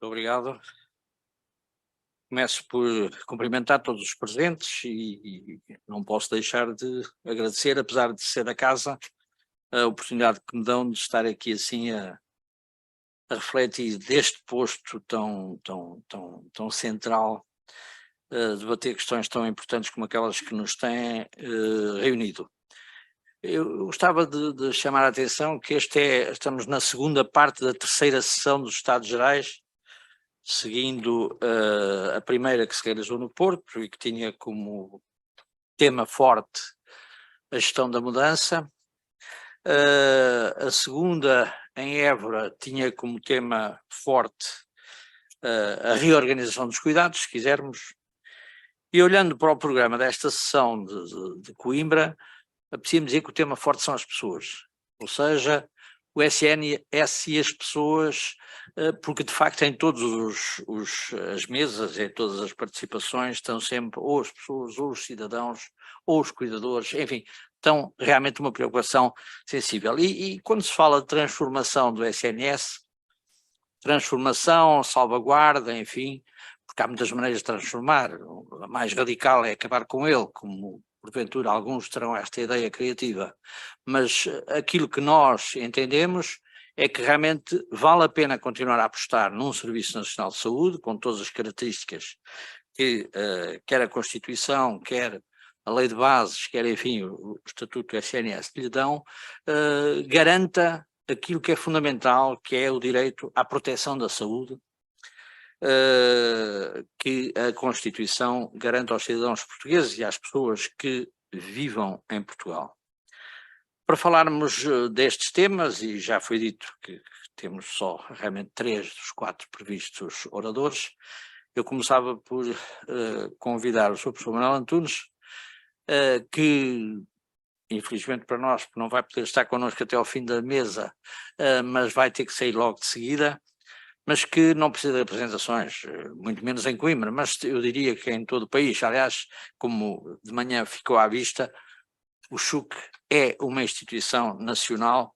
obrigado. Começo por cumprimentar todos os presentes e não posso deixar de agradecer, apesar de ser da casa, a oportunidade que me dão de estar aqui assim a refletir deste posto tão central, debater questões tão importantes como aquelas que nos têm reunido. Eu gostava de chamar a atenção que estamos na segunda parte da terceira sessão dos Estados Gerais, seguindo a primeira que se realizou no Porto e que tinha como tema forte a gestão da mudança. A segunda, em Évora, tinha como tema forte a reorganização dos cuidados, se quisermos. E olhando para o programa desta sessão de Coimbra, apetecia-me dizer que o tema forte são as pessoas, ou seja, o SNS e as pessoas, porque de facto em todas as mesas, em todas as participações, estão sempre ou as pessoas, ou os cidadãos, ou os cuidadores, enfim, estão realmente uma preocupação sensível. E quando se fala de transformação do SNS, transformação, salvaguarda, enfim, porque há muitas maneiras de transformar, a mais radical é acabar com ele, como porventura alguns terão esta ideia criativa, mas aquilo que nós entendemos é que realmente vale a pena continuar a apostar num Serviço Nacional de Saúde, com todas as características que quer a Constituição, quer a Lei de Bases, quer enfim o Estatuto do SNS lhe dão, garanta aquilo que é fundamental, que é o direito à proteção da saúde, que a Constituição garante aos cidadãos portugueses e às pessoas que vivam em Portugal. Para falarmos destes temas, e já foi dito que temos só realmente 3 dos 4 previstos oradores, eu começava por convidar o Sr. Professor Manuel Antunes, que infelizmente para nós não vai poder estar connosco até ao fim da mesa, mas vai ter que sair logo de seguida, mas que não precisa de apresentações, muito menos em Coimbra, mas eu diria que em todo o país. Aliás, como de manhã ficou à vista, o CHUC é uma instituição nacional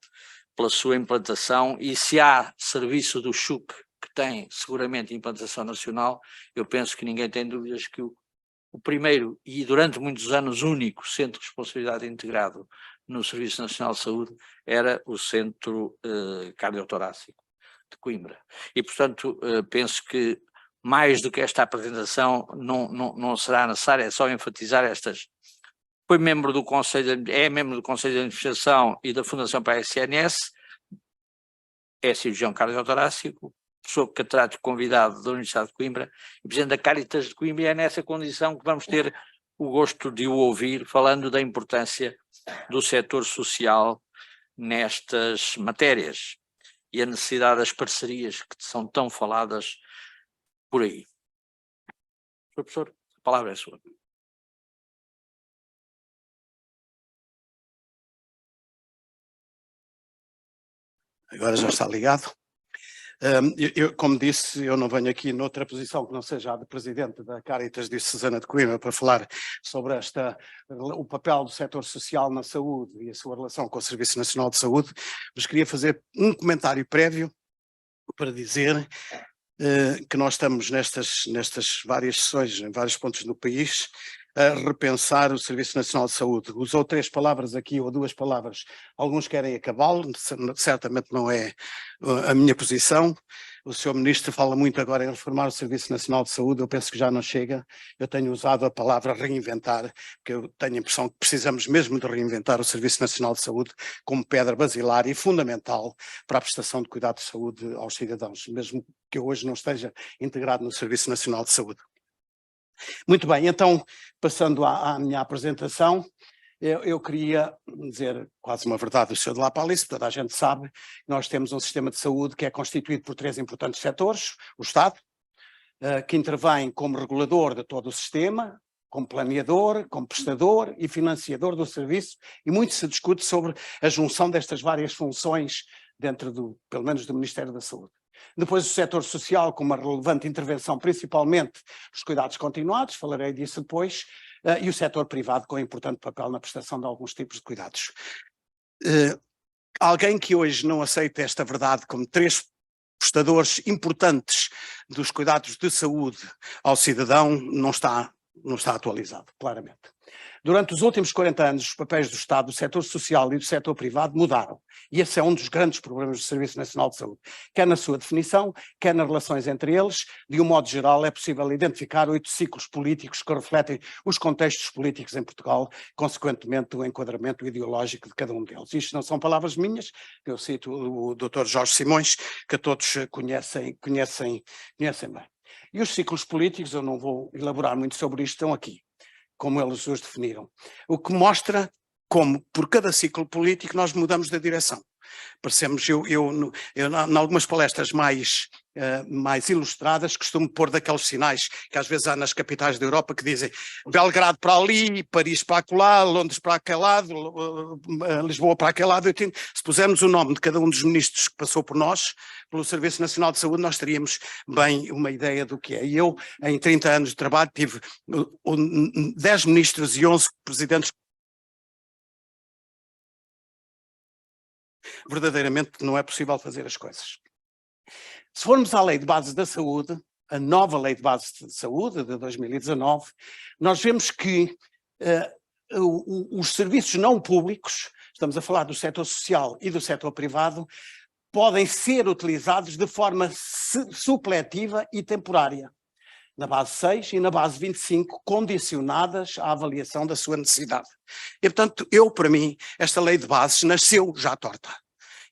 pela sua implantação, e se há serviço do CHUC que tem seguramente implantação nacional, eu penso que ninguém tem dúvidas que o primeiro e durante muitos anos único centro de responsabilidade integrado no Serviço Nacional de Saúde era o Centro Cardiotorácico de Coimbra. E, portanto, penso que mais do que esta apresentação não será necessário, é só enfatizar estas. Foi membro do Conselho, é membro do Conselho de Administração e da Fundação para a SNS, é cirurgião cardiotorácico, professor catedrático convidado da Universidade de Coimbra e presidente da Caritas de Coimbra, e é nessa condição que vamos ter o gosto de o ouvir falando da importância do setor social nestas matérias e a necessidade das parcerias que são tão faladas por aí. Sr. Professor, a palavra é sua. Agora já está ligado. Como disse, eu não venho aqui noutra posição que não seja a de Presidente da Caritas Diocesana de Coimbra para falar sobre o papel do setor social na saúde e a sua relação com o Serviço Nacional de Saúde, mas queria fazer um comentário prévio para dizer que nós estamos nestas várias sessões, em vários pontos do país, a repensar o Serviço Nacional de Saúde. Usou 3 palavras aqui, ou 2 palavras, alguns querem acabá-lo, certamente não é a minha posição. O Sr. Ministro fala muito agora em reformar o Serviço Nacional de Saúde, eu penso que já não chega. Eu tenho usado a palavra reinventar, porque eu tenho a impressão que precisamos mesmo de reinventar o Serviço Nacional de Saúde como pedra basilar e fundamental para a prestação de cuidado de saúde aos cidadãos, mesmo que eu hoje não esteja integrado no Serviço Nacional de Saúde. Muito bem, então, passando à minha apresentação, eu queria dizer quase uma verdade do Sr. de La Palice. Toda a gente sabe que nós temos um sistema de saúde que é constituído por 3 importantes setores: o Estado, que intervém como regulador de todo o sistema, como planeador, como prestador e financiador do serviço, e muito se discute sobre a junção destas várias funções dentro pelo menos do Ministério da Saúde. Depois o setor social, com uma relevante intervenção principalmente nos cuidados continuados, falarei disso depois, e o setor privado com um importante papel na prestação de alguns tipos de cuidados. Alguém que hoje não aceita esta verdade como 3 prestadores importantes dos cuidados de saúde ao cidadão não está atualizado, claramente. Durante os últimos 40 anos, os papéis do Estado, do setor social e do setor privado mudaram. E esse é um dos grandes problemas do Serviço Nacional de Saúde. Quer na sua definição, quer nas relações entre eles, de um modo geral, é possível identificar 8 ciclos políticos que refletem os contextos políticos em Portugal, consequentemente o enquadramento ideológico de cada um deles. Isto não são palavras minhas, eu cito o Dr. Jorge Simões, que todos conhecem bem. E os ciclos políticos, eu não vou elaborar muito sobre isto, estão aqui, como eles os definiram. O que mostra como, por cada ciclo político, nós mudamos de direção. Parecemos, eu em algumas palestras mais ilustradas, costumo pôr daqueles sinais que às vezes há nas capitais da Europa que dizem Belgrado para ali, Paris para acolá, Londres para aquele lado, Lisboa para aquele lado. Se pusermos o nome de cada um dos ministros que passou por nós, pelo Serviço Nacional de Saúde, nós teríamos bem uma ideia do que é. E eu, em 30 anos de trabalho, tive 10 ministros e 11 presidentes. Verdadeiramente não é possível fazer as coisas. Se formos à Lei de Bases da Saúde, a nova Lei de Bases de Saúde de 2019, nós vemos que os serviços não públicos, estamos a falar do setor social e do setor privado, podem ser utilizados de forma supletiva e temporária, na base 6 e na base 25, condicionadas à avaliação da sua necessidade. E, portanto, para mim, esta lei de bases nasceu já torta.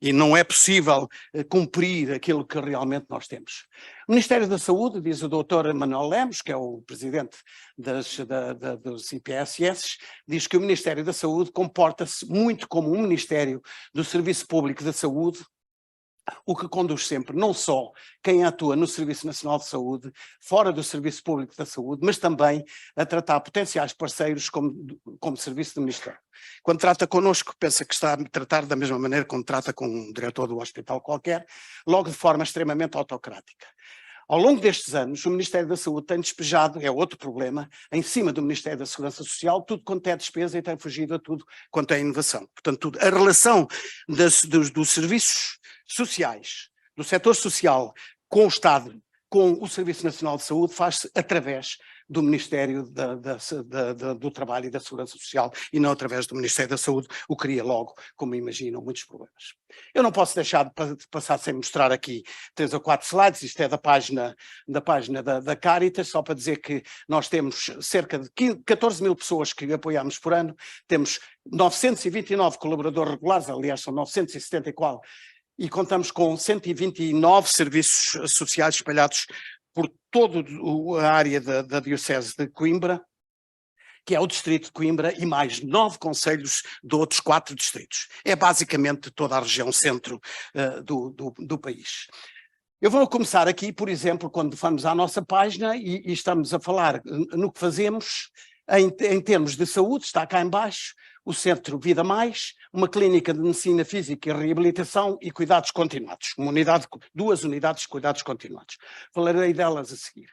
E não é possível cumprir aquilo que realmente nós temos. O Ministério da Saúde, diz o Dr. Manuel Lemos, que é o presidente dos IPSS, diz que o Ministério da Saúde comporta-se muito como um Ministério do Serviço Público da Saúde, o que conduz sempre não só quem atua no Serviço Nacional de Saúde, fora do Serviço Público da Saúde, mas também a tratar potenciais parceiros como serviço do Ministério. Quando trata connosco, pensa que está a tratar da mesma maneira como trata com um diretor do hospital qualquer, logo de forma extremamente autocrática. Ao longo destes anos, o Ministério da Saúde tem despejado, é outro problema, em cima do Ministério da Segurança Social, tudo quanto é despesa e tem fugido a tudo quanto é inovação. Portanto, a relação dos serviços sociais, do setor social com o Estado, com o Serviço Nacional de Saúde, faz-se através do Ministério do Trabalho e da Segurança Social e não através do Ministério da Saúde, o que cria logo, como imaginam, muitos problemas. Eu não posso deixar de passar sem mostrar aqui 3 ou 4 slides, isto é da página da Caritas, só para dizer que nós temos cerca de 14 mil pessoas que apoiamos por ano, temos 929 colaboradores regulares, aliás são 974, e contamos com 129 serviços sociais espalhados por toda a área da Diocese de Coimbra, que é o distrito de Coimbra, e mais 9 concelhos de outros 4 distritos. É basicamente toda a região centro do país. Eu vou começar aqui, por exemplo, quando vamos à nossa página e estamos a falar no que fazemos em termos de saúde, está cá em baixo, o Centro Vida Mais, uma clínica de medicina física e reabilitação e cuidados continuados, 2 unidades de cuidados continuados. Falarei delas a seguir.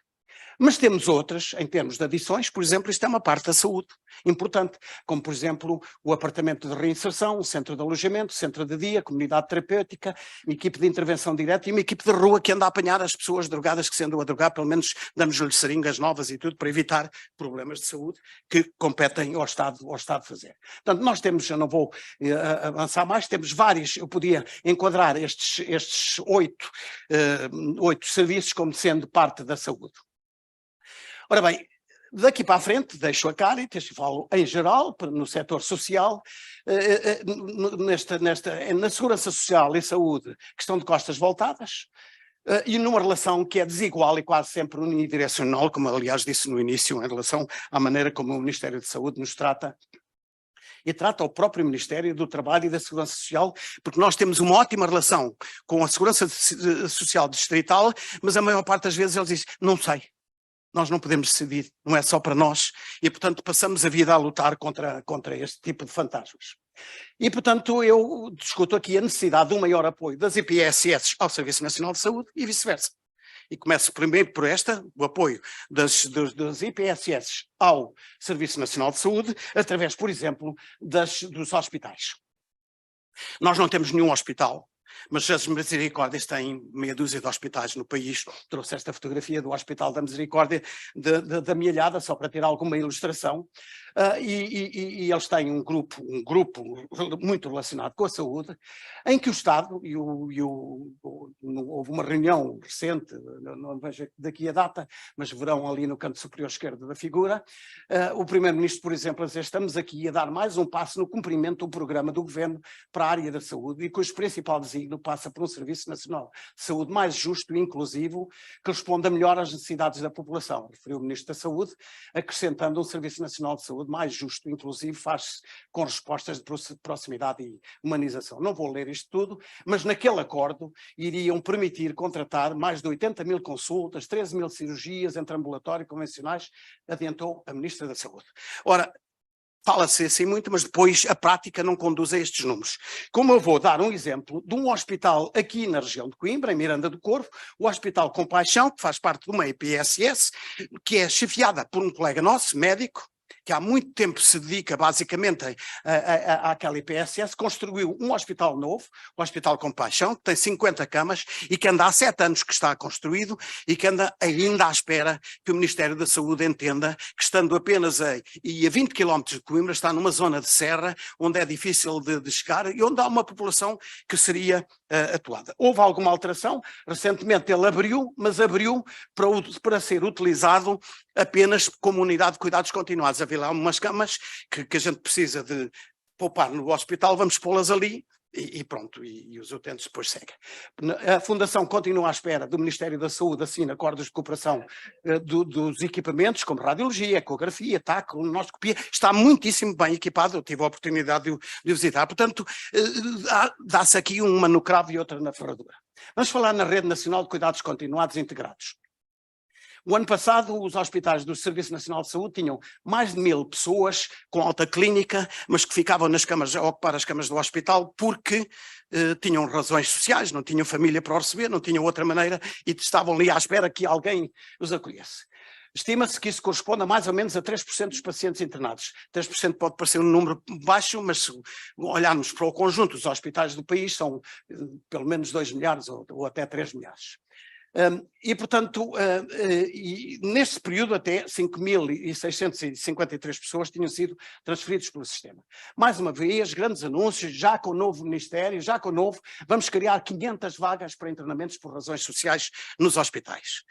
Mas temos outras, em termos de adições, por exemplo, isto é uma parte da saúde importante, como por exemplo o apartamento de reinserção, o centro de alojamento, o centro de dia, comunidade terapêutica, equipe de intervenção direta e uma equipe de rua que anda a apanhar as pessoas drogadas que se andam a drogar, pelo menos damos-lhes seringas novas e tudo, para evitar problemas de saúde que competem ao Estado fazer. Portanto, nós temos, eu não vou avançar mais, temos vários, eu podia enquadrar estes 8 serviços como sendo parte da saúde. Ora bem, daqui para a frente deixo a Caritas e falo em geral, no setor social, na segurança social e saúde, que estão de costas voltadas, e numa relação que é desigual e quase sempre unidirecional, como aliás disse no início, em relação à maneira como o Ministério da Saúde nos trata, e trata o próprio Ministério do Trabalho e da Segurança Social, porque nós temos uma ótima relação com a Segurança Social distrital, mas a maior parte das vezes eles dizem, não sei. Nós não podemos decidir, não é só para nós, e portanto passamos a vida a lutar contra este tipo de fantasmas. E portanto eu discuto aqui a necessidade de um maior apoio das IPSS ao Serviço Nacional de Saúde e vice-versa. E começo primeiro por o apoio das IPSS ao Serviço Nacional de Saúde, através, por exemplo, dos hospitais. Nós não temos nenhum hospital Mas as Misericórdias têm meia dúzia de hospitais no país. Trouxe esta fotografia do Hospital da Misericórdia da Mielhada, só para ter alguma ilustração. E eles têm um grupo muito relacionado com a saúde, em que o Estado, houve uma reunião recente, não vejo daqui a data, mas verão ali no canto superior esquerdo da figura, o Primeiro-Ministro, por exemplo, a dizer: estamos aqui a dar mais um passo no cumprimento do programa do Governo para a área da saúde, e cujo principal desígnio passa por um Serviço Nacional de Saúde mais justo e inclusivo, que responda melhor às necessidades da população. Referiu o Ministro da Saúde, acrescentando: um Serviço Nacional de Saúde mais justo e inclusivo faz-se com respostas de proximidade e humanização. Não vou ler isto tudo, mas naquele acordo iriam permitir contratar mais de 80 mil consultas, 13 mil cirurgias entre ambulatório e convencionais, adiantou a Ministra da Saúde. Ora, fala-se assim muito, mas depois a prática não conduz a estes números. Como eu vou dar um exemplo de um hospital aqui na região de Coimbra, em Miranda do Corvo, o Hospital Compaixão, que faz parte de uma IPSS, que é chefiada por um colega nosso, médico, que há muito tempo se dedica basicamente àquela IPSS, construiu um hospital novo, o Hospital Compaixão, que tem 50 camas e que anda há 7 anos que está construído e que anda ainda à espera que o Ministério da Saúde entenda que, estando apenas a 20 km de Coimbra, está numa zona de serra onde é difícil de chegar e onde há uma população que seria atuada. Houve alguma alteração, recentemente ele abriu, mas abriu para ser utilizado apenas como unidade de cuidados continuados. Havia lá umas camas que a gente precisa de poupar no hospital, vamos pô-las ali e pronto, e os utentes depois seguem. A Fundação continua à espera do Ministério da Saúde, assina acordos de cooperação dos equipamentos, como radiologia, ecografia, TAC, colonoscopia, está muitíssimo bem equipado, eu tive a oportunidade de visitar, portanto, dá-se aqui uma no cravo e outra na ferradura. Vamos falar na Rede Nacional de Cuidados Continuados Integrados. O ano passado, os hospitais do Serviço Nacional de Saúde tinham mais de 1000 pessoas com alta clínica, mas que ficavam nas camas, a ocupar as camas do hospital porque tinham razões sociais, não tinham família para o receber, não tinham outra maneira e estavam ali à espera que alguém os acolhesse. Estima-se que isso corresponde a mais ou menos a 3% dos pacientes internados. 3% pode parecer um número baixo, mas se olharmos para o conjunto dos hospitais do país, são pelo menos 2 milhares ou até 3 milhares. E, portanto, neste período até 5.653 pessoas tinham sido transferidas pelo sistema. Mais uma vez, grandes anúncios, já com o novo Ministério, vamos criar 500 vagas para internamentos por razões sociais nos hospitais.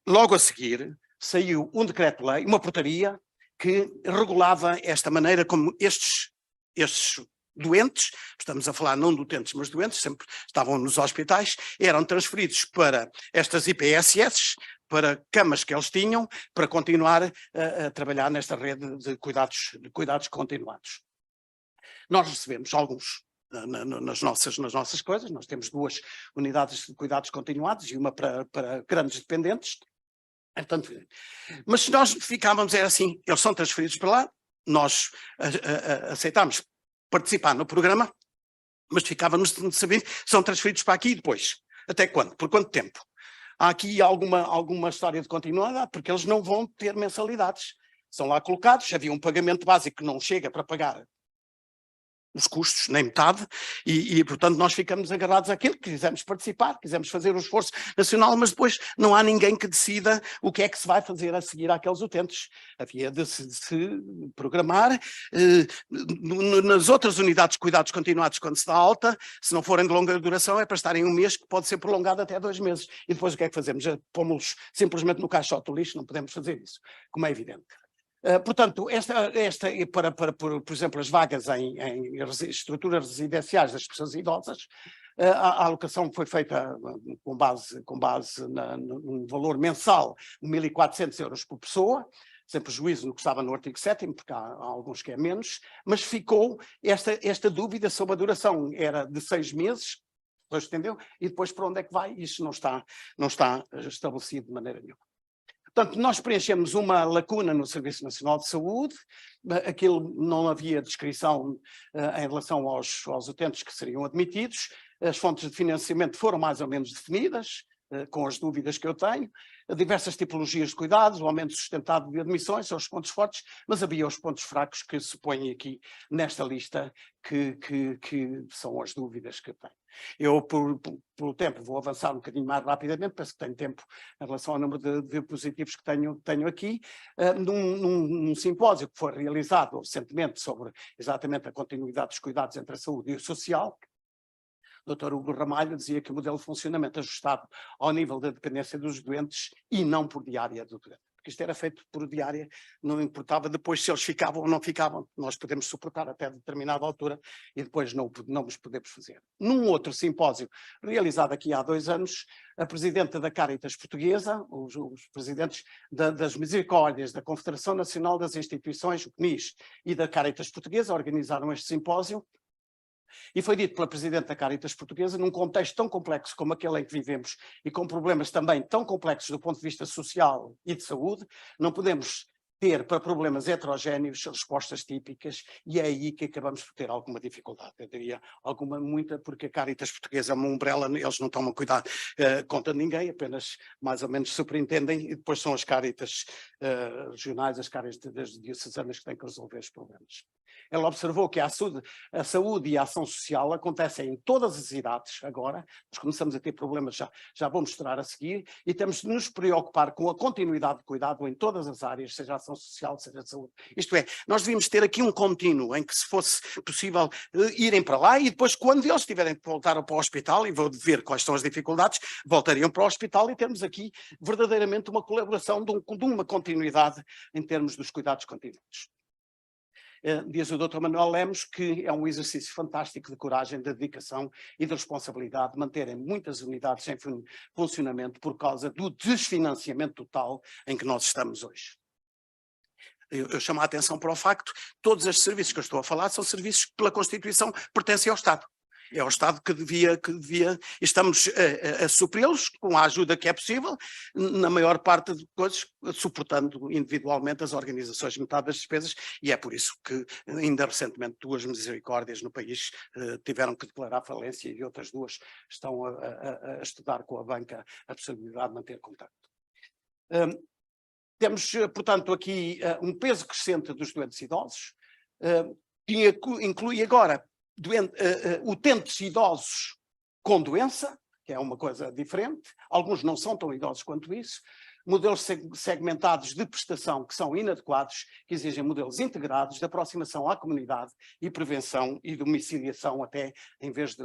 Logo a seguir, saiu um decreto-lei, uma portaria, que regulava esta maneira como estes doentes, estamos a falar não de utentes, mas doentes, sempre estavam nos hospitais, eram transferidos para estas IPSS, para camas que eles tinham, para continuar a trabalhar nesta rede de cuidados continuados. Nós recebemos alguns nas nossas coisas, nós temos 2 unidades de cuidados continuados e uma para grandes dependentes, portanto, mas se nós ficávamos, era assim, eles são transferidos para lá, nós aceitámos participar no programa, mas ficávamos de saber, são transferidos para aqui e depois. Até quando? Por quanto tempo? Há aqui alguma história de continuidade, porque eles não vão ter mensalidades. São lá colocados, havia um pagamento básico que não chega para pagar os custos, nem metade, e portanto nós ficamos agarrados àquilo, quisemos participar, quisemos fazer um esforço nacional, mas depois não há ninguém que decida o que é que se vai fazer a seguir àqueles utentes. Havia de se programar, nas outras unidades de cuidados continuados, quando se dá alta, se não forem de longa duração, é para estarem 1 mês, que pode ser prolongado até 2 meses. E depois o que é que fazemos? Pomos simplesmente no caixote do lixo, não podemos fazer isso, como é evidente. Portanto, por exemplo, as vagas em estruturas residenciais das pessoas idosas, a alocação foi feita com base num valor mensal de 1.400 euros por pessoa, sem prejuízo no que estava no artigo 7º, porque há alguns que é menos, mas ficou esta dúvida sobre a duração, era de 6 meses, depois entendeu? E depois para onde é que vai? Isso não está estabelecido de maneira nenhuma. Portanto, nós preenchemos uma lacuna no Serviço Nacional de Saúde, aquilo não havia descrição em relação aos utentes que seriam admitidos, as fontes de financiamento foram mais ou menos definidas, com as dúvidas que eu tenho, diversas tipologias de cuidados, o aumento sustentado de admissões, são os pontos fortes, mas havia os pontos fracos que se põem aqui nesta lista, que são as dúvidas que eu tenho. Eu, pelo tempo, vou avançar um bocadinho mais rapidamente, penso que tenho tempo em relação ao número de diapositivos que tenho aqui, num simpósio que foi realizado recentemente sobre exatamente a continuidade dos cuidados entre a saúde e o social. O Dr. Hugo Ramalho dizia que o modelo de funcionamento ajustado ao nível da dependência dos doentes e não por diária do doente. Porque isto era feito por diária, não importava depois se eles ficavam ou não ficavam. Nós podemos suportar até determinada altura e depois não os podemos fazer. Num outro simpósio, realizado aqui há 2 anos, a presidenta da Caritas Portuguesa, os presidentes das Misericórdias, da Confederação Nacional das Instituições, o CNIS, e da Caritas Portuguesa, organizaram este simpósio. E foi dito pela Presidente da Caritas Portuguesa, num contexto tão complexo como aquele em que vivemos e com problemas também tão complexos do ponto de vista social e de saúde, não podemos ter para problemas heterogéneos respostas típicas, e é aí que acabamos por ter alguma dificuldade. Eu diria muita, porque a Caritas Portuguesa é uma umbrella, eles não tomam cuidado contra ninguém, apenas mais ou menos superintendem, e depois são as Caritas regionais, as Caritas diocesanas que têm que resolver os problemas. Ela observou que a saúde e a ação social acontecem em todas as idades agora, nós começamos a ter problemas, já vou mostrar a seguir, e temos de nos preocupar com a continuidade de cuidado em todas as áreas, seja a ação social, seja a saúde. Isto é, nós devíamos ter aqui um contínuo em que, se fosse possível, irem para lá e depois, quando eles tiverem que voltar para o hospital, e vou ver quais são as dificuldades, voltariam para o hospital, e temos aqui verdadeiramente uma colaboração de uma continuidade em termos dos cuidados continuados. Diz o Dr. Manuel Lemos que é um exercício fantástico de coragem, de dedicação e de responsabilidade manterem muitas unidades em funcionamento por causa do desfinanciamento total em que nós estamos hoje. Eu chamo a atenção para o facto que todos estes serviços que eu estou a falar são serviços que, pela Constituição, pertencem ao Estado. É o Estado que devia estamos a supri-los com a ajuda que é possível, na maior parte de coisas, suportando individualmente as organizações metade das despesas, e é por isso que ainda recentemente 2 misericórdias no país tiveram que declarar falência, e outras 2 estão a estudar com a banca a possibilidade de manter contacto. Temos, portanto, aqui um peso crescente dos doentes idosos, que inclui agora utentes idosos com doença, que é uma coisa diferente, alguns não são tão idosos quanto isso, modelos segmentados de prestação que são inadequados, que exigem modelos integrados de aproximação à comunidade e prevenção e domiciliação até em vez de...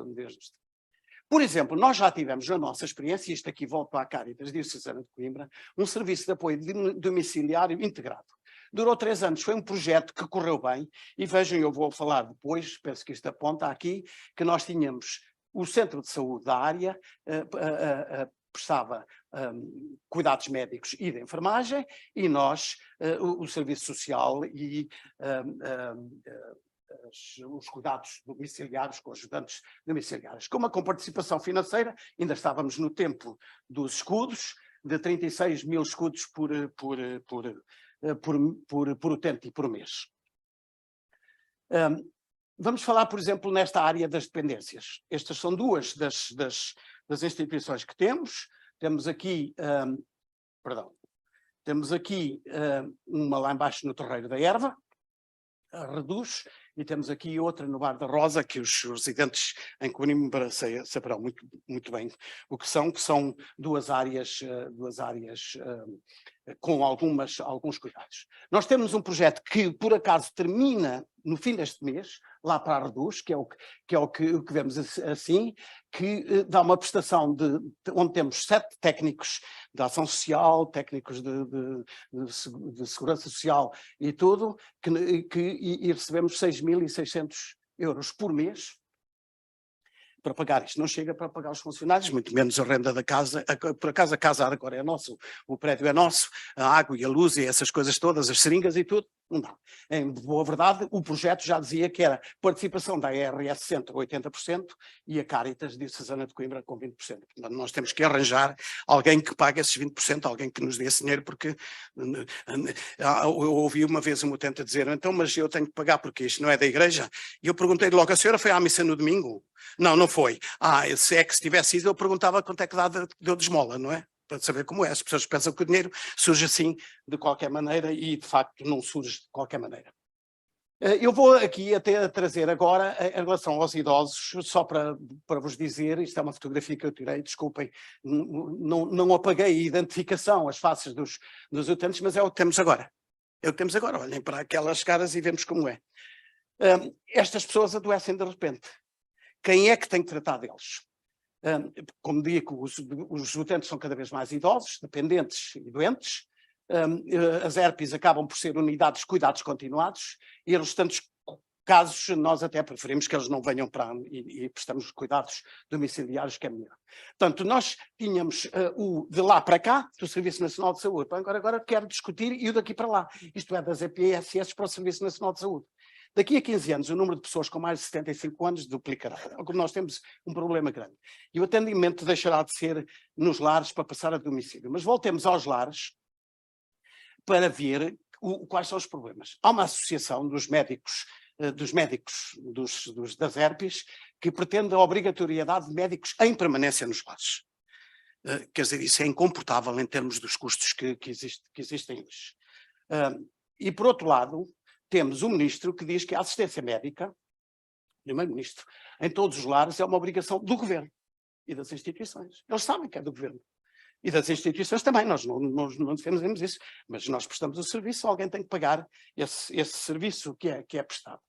Por exemplo, nós já tivemos na nossa experiência, isto aqui volto para a Caritas Diocesana de Coimbra, um serviço de apoio domiciliário integrado. Durou 3 anos, foi um projeto que correu bem, e vejam, eu vou falar depois, penso que isto aponta aqui, que nós tínhamos o centro de saúde da área, prestava cuidados médicos e de enfermagem, e nós, o serviço social e os cuidados domiciliários com ajudantes domiciliários. Com uma comparticipação financeira, ainda estávamos no tempo dos escudos, de 36 mil escudos por utente e por mês. Vamos falar, por exemplo, nesta área das dependências. Estas são 2 das instituições que temos. Temos aqui, temos aqui uma lá embaixo no Terreiro da Erva, a Reduz, e temos aqui outra no Bar da Rosa, que os residentes em Coimbra saberão muito bem o que são 2 áreas com alguns cuidados. Nós temos um projeto que, por acaso, termina no fim deste mês, lá para a Reduz, que é o que vemos assim, que dá uma prestação onde temos 7 técnicos de ação social, técnicos de segurança social e tudo, e recebemos 6.600 euros por mês para pagar isto. Não chega para pagar os funcionários, muito menos a renda da casa. Por acaso a casa agora é nossa, o prédio é nosso, a água e a luz e essas coisas todas, as seringas e tudo, Não dá. Em boa verdade, o projeto já dizia que era participação da IRS 60% a 80% e a Caritas de Susana de Coimbra com 20%. Portanto, nós temos que arranjar alguém que pague esses 20%, alguém que nos dê esse dinheiro, porque eu ouvi uma vez um utente dizer, então, mas eu tenho que pagar porque isto não é da igreja. E eu perguntei logo, a senhora foi à missa no domingo? Não, não foi. Se é que se tivesse ido, eu perguntava quanto é que deu de esmola, não é? Para saber como é. As pessoas pensam que o dinheiro surge assim de qualquer maneira e de facto não surge de qualquer maneira. Eu vou aqui até trazer agora em relação aos idosos, só para vos dizer, isto é uma fotografia que eu tirei, desculpem, não apaguei a identificação, as faces dos utentes, mas é o que temos agora. É o que temos agora, olhem para aquelas caras e vemos como é. Estas pessoas adoecem de repente. Quem é que tem que tratar deles? Como digo, os utentes são cada vez mais idosos, dependentes e doentes. As herpes acabam por ser unidades de cuidados continuados e em restantes casos nós até preferimos que eles não venham para e prestamos cuidados domiciliários, que é melhor. Portanto, nós tínhamos o de lá para cá, do Serviço Nacional de Saúde. Agora quero discutir e o daqui para lá. Isto é, das EPSS para o Serviço Nacional de Saúde. Daqui a 15 anos, o número de pessoas com mais de 75 anos duplicará. Como nós temos um problema grande. E o atendimento deixará de ser nos lares para passar a domicílio. Mas voltemos aos lares para ver quais são os problemas. Há uma associação dos médicos das herpes que pretende a obrigatoriedade de médicos em permanência nos lares. Quer dizer, isso é incomportável em termos dos custos que existem hoje. E, por outro lado, temos um ministro que diz que a assistência médica, primeiro-ministro, em todos os lares é uma obrigação do governo e das instituições. Eles sabem que é do governo. E das instituições também, nós não defendemos isso, mas nós prestamos o serviço, alguém tem que pagar esse serviço que é prestado.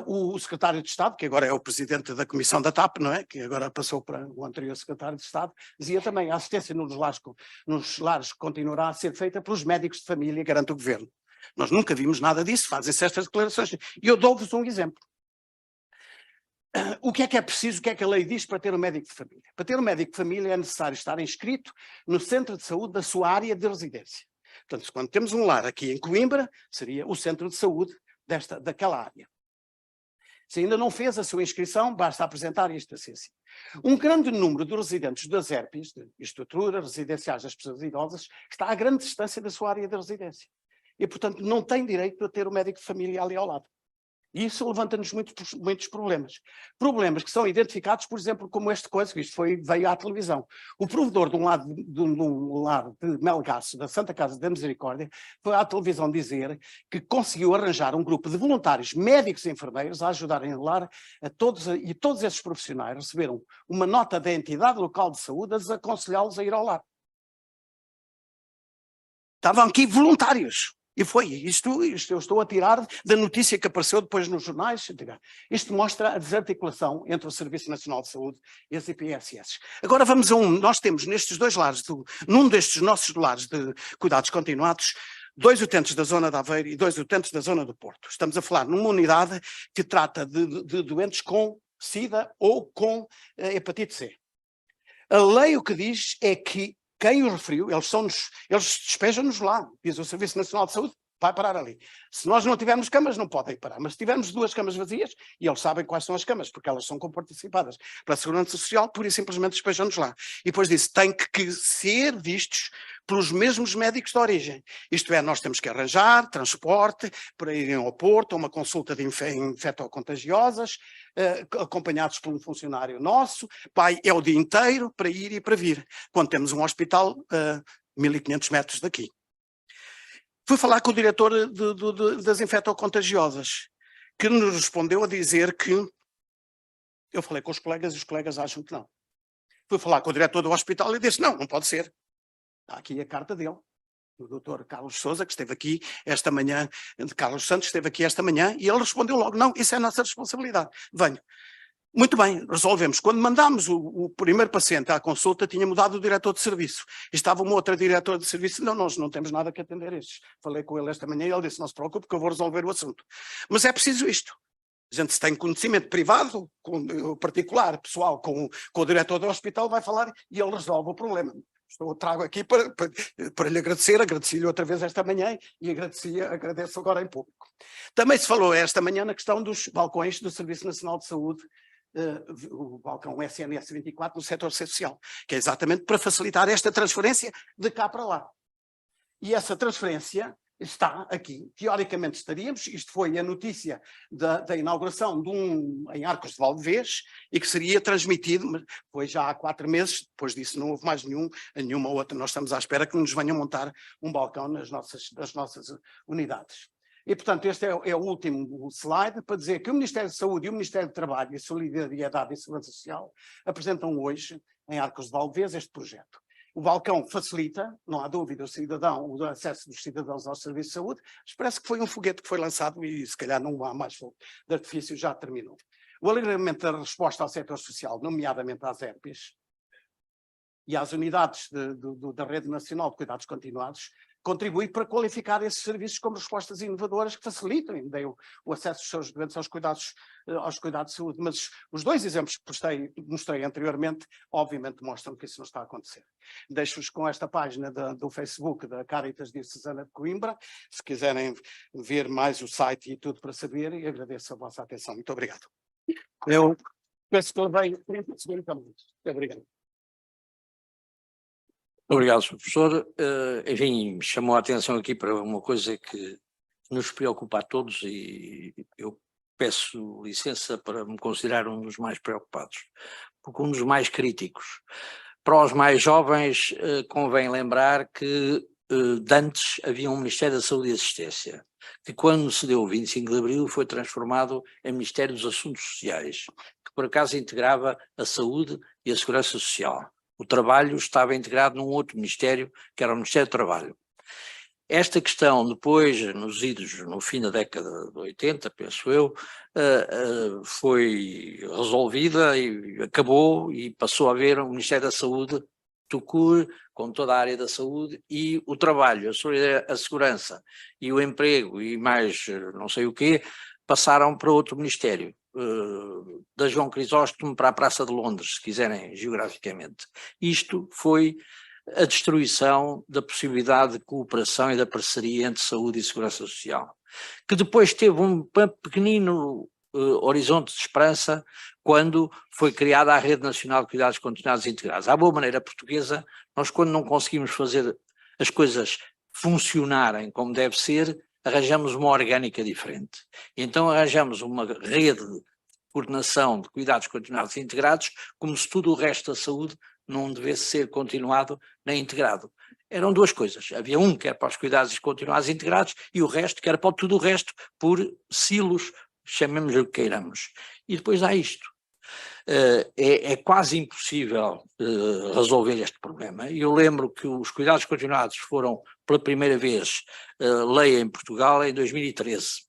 O secretário de Estado, que agora é o presidente da comissão da TAP, não é? Que agora passou para o anterior secretário de Estado, dizia também a assistência nos lares continuará a ser feita pelos médicos de família, garante o governo. Nós nunca vimos nada disso, fazem-se estas declarações. E eu dou-vos um exemplo. O que é preciso, o que é que a lei diz para ter um médico de família? Para ter um médico de família é necessário estar inscrito no centro de saúde da sua área de residência. Portanto, quando temos um lar aqui em Coimbra, seria o centro de saúde daquela área. Se ainda não fez a sua inscrição, basta apresentar isto assim. Um grande número de residentes das herpes, de estruturas residenciais das pessoas idosas, está a grande distância da sua área de residência. E, portanto, não tem direito a ter o médico de família ali ao lado. E isso levanta-nos muitos problemas. Problemas que são identificados, por exemplo, como este coisa, que isto veio à televisão. O provedor de um lar de Melgaço, da Santa Casa da Misericórdia, foi à televisão dizer que conseguiu arranjar um grupo de voluntários, médicos e enfermeiros, a ajudarem o lar e todos esses profissionais receberam uma nota da entidade local de saúde a desaconselhá-los a ir ao lar. Estavam aqui voluntários. E foi isto eu estou a tirar da notícia que apareceu depois nos jornais. Isto mostra a desarticulação entre o Serviço Nacional de Saúde e as IPSS. Agora vamos a nós temos nestes dois lares, num destes nossos lares de cuidados continuados, 2 utentes da zona de Aveiro e 2 utentes da zona do Porto. Estamos a falar numa unidade que trata de doentes com SIDA ou com hepatite C. A lei o que diz é que quem o referiu, eles despejam-nos lá, diz o Serviço Nacional de Saúde, vai parar ali. Se nós não tivermos camas, não podem parar, mas se tivermos 2 camas vazias, e eles sabem quais são as camas, porque elas são comparticipadas pela Segurança Social, pura e simplesmente despejam-nos lá. E depois disse, tem que ser vistos pelos mesmos médicos de origem. Isto é, nós temos que arranjar transporte para irem ao Porto, a uma consulta de infectocontagiosas, acompanhados por um funcionário nosso, é o dia inteiro para ir e para vir, quando temos um hospital a 1500 metros daqui. Fui falar com o diretor das infectocontagiosas, que nos respondeu a dizer que, eu falei com os colegas e os colegas acham que não. Fui falar com o diretor do hospital e disse, não pode ser. Está aqui a carta dele, o doutor Carlos Sousa, que esteve aqui esta manhã, Carlos Santos esteve aqui esta manhã, e ele respondeu logo, não, isso é a nossa responsabilidade, venho. Muito bem, resolvemos. Quando mandámos o primeiro paciente à consulta, tinha mudado o diretor de serviço. Estava uma outra diretora de serviço, não, nós não temos nada que atender estes. Falei com ele esta manhã e ele disse, não se preocupe que eu vou resolver o assunto. Mas é preciso isto. A gente, se tem conhecimento privado, particular, pessoal, com o diretor do hospital, vai falar e ele resolve o problema. trago aqui para lhe agradecer, agradeci-lhe outra vez esta manhã e agradeço agora em público. Também se falou esta manhã na questão dos balcões do Serviço Nacional de Saúde, o balcão SNS 24 no setor social, que é exatamente para facilitar esta transferência de cá para lá. E essa transferência está aqui, teoricamente estaríamos, isto foi a notícia da inauguração em Arcos de Valdevez, e que seria transmitido, mas foi já há 4 meses, depois disso não houve mais nenhuma outra, nós estamos à espera que nos venham montar um balcão nas nossas unidades. E, portanto, este é o último slide para dizer que o Ministério da Saúde e o Ministério do Trabalho e Solidariedade e Segurança Social apresentam hoje, em Arcos de Valdevez, este projeto. O balcão facilita, não há dúvida, o acesso dos cidadãos ao serviço de saúde, mas parece que foi um foguete que foi lançado e se calhar não há mais fogo de artifício, já terminou. O alargamento da resposta ao setor social, nomeadamente às ERPs e às unidades da Rede Nacional de Cuidados Continuados, contribui para qualificar esses serviços como respostas inovadoras que facilitem o acesso dos seus doentes aos cuidados de saúde. Mas os 2 exemplos que mostrei anteriormente, obviamente mostram que isso não está a acontecer. Deixo-vos com esta página do Facebook da Caritas Diocesana de Coimbra, se quiserem ver mais o site e tudo para saber, e agradeço a vossa atenção. Muito obrigado. Eu penso que levei 30 segundos. Muito obrigado. Obrigado, Sr. Professor. Enfim, me chamou a atenção aqui para uma coisa que nos preocupa a todos e eu peço licença para me considerar um dos mais preocupados, porque um dos mais críticos. Para os mais jovens, convém lembrar que de antes havia um Ministério da Saúde e Assistência, que quando se deu o 25 de Abril foi transformado em Ministério dos Assuntos Sociais, que por acaso integrava a saúde e a segurança social. O trabalho estava integrado num outro ministério, que era o Ministério do Trabalho. Esta questão, depois, no fim da década de 80, penso eu, foi resolvida e acabou e passou a haver o Ministério da Saúde, com toda a área da saúde, e o trabalho, a segurança e o emprego e mais não sei o quê, passaram para outro ministério. Da João Crisóstomo para a Praça de Londres, se quiserem geograficamente. Isto foi a destruição da possibilidade de cooperação e da parceria entre saúde e segurança social, que depois teve um pequenino horizonte de esperança quando foi criada a Rede Nacional de Cuidados Continuados e Integrados. À boa maneira portuguesa, nós quando não conseguimos fazer as coisas funcionarem como deve ser, arranjamos uma orgânica diferente. Então arranjamos uma rede de coordenação de cuidados continuados e integrados, como se tudo o resto da saúde não devesse ser continuado nem integrado. Eram 2 coisas. Havia um que era para os cuidados continuados e integrados e o resto que era para tudo o resto, por silos, chamemos-lhe o que queiramos. E depois há isto. É quase impossível resolver este problema. Eu lembro que os cuidados continuados foram, pela primeira vez, lei em Portugal em 2013,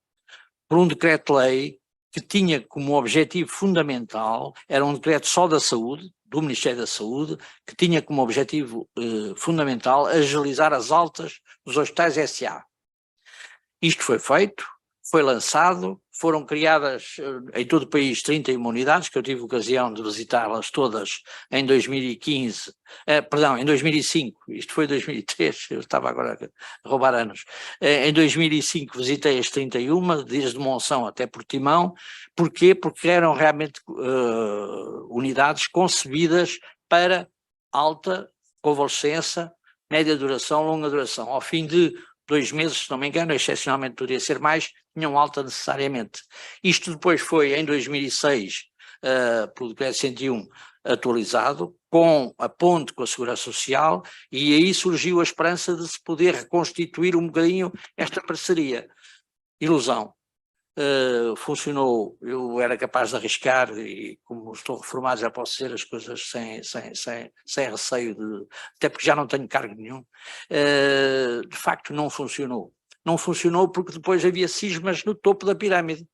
por um decreto-lei que tinha como objetivo fundamental, era um decreto só da saúde, do Ministério da Saúde, que tinha como objetivo fundamental agilizar as altas dos hospitais SA. Isto foi feito, foi lançado, foram criadas em todo o país 31 unidades, que eu tive ocasião de visitá-las todas em 2015, em 2005, isto foi 2003, eu estava agora a roubar anos, em 2005 visitei as 31, desde Monção até Portimão. Porquê? Porque eram realmente unidades concebidas para alta convalescença, média duração, longa duração. Ao fim de 2 meses, se não me engano, excepcionalmente poderia ser mais, tinham alta necessariamente. Isto depois foi, em 2006, pelo decreto 101, atualizado, com a ponte com a Segurança Social, e aí surgiu a esperança de se poder reconstituir um bocadinho esta parceria. Ilusão. Funcionou, eu era capaz de arriscar, e como estou reformado já posso dizer as coisas sem receio, até porque já não tenho cargo nenhum. De facto não funcionou. Não funcionou porque depois havia cismas no topo da pirâmide.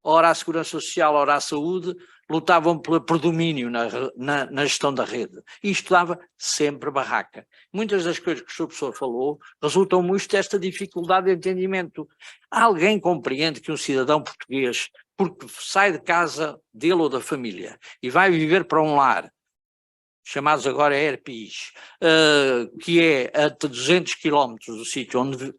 Ora a Segurança Social, ora a Saúde, lutavam pelo predomínio na gestão da rede. E isto dava sempre barraca. Muitas das coisas que o Sr. Professor falou resultam muito desta dificuldade de entendimento. Alguém compreende que um cidadão português, porque sai de casa dele ou da família e vai viver para um lar, chamados agora ERPIs, que é a 200 quilómetros do sítio onde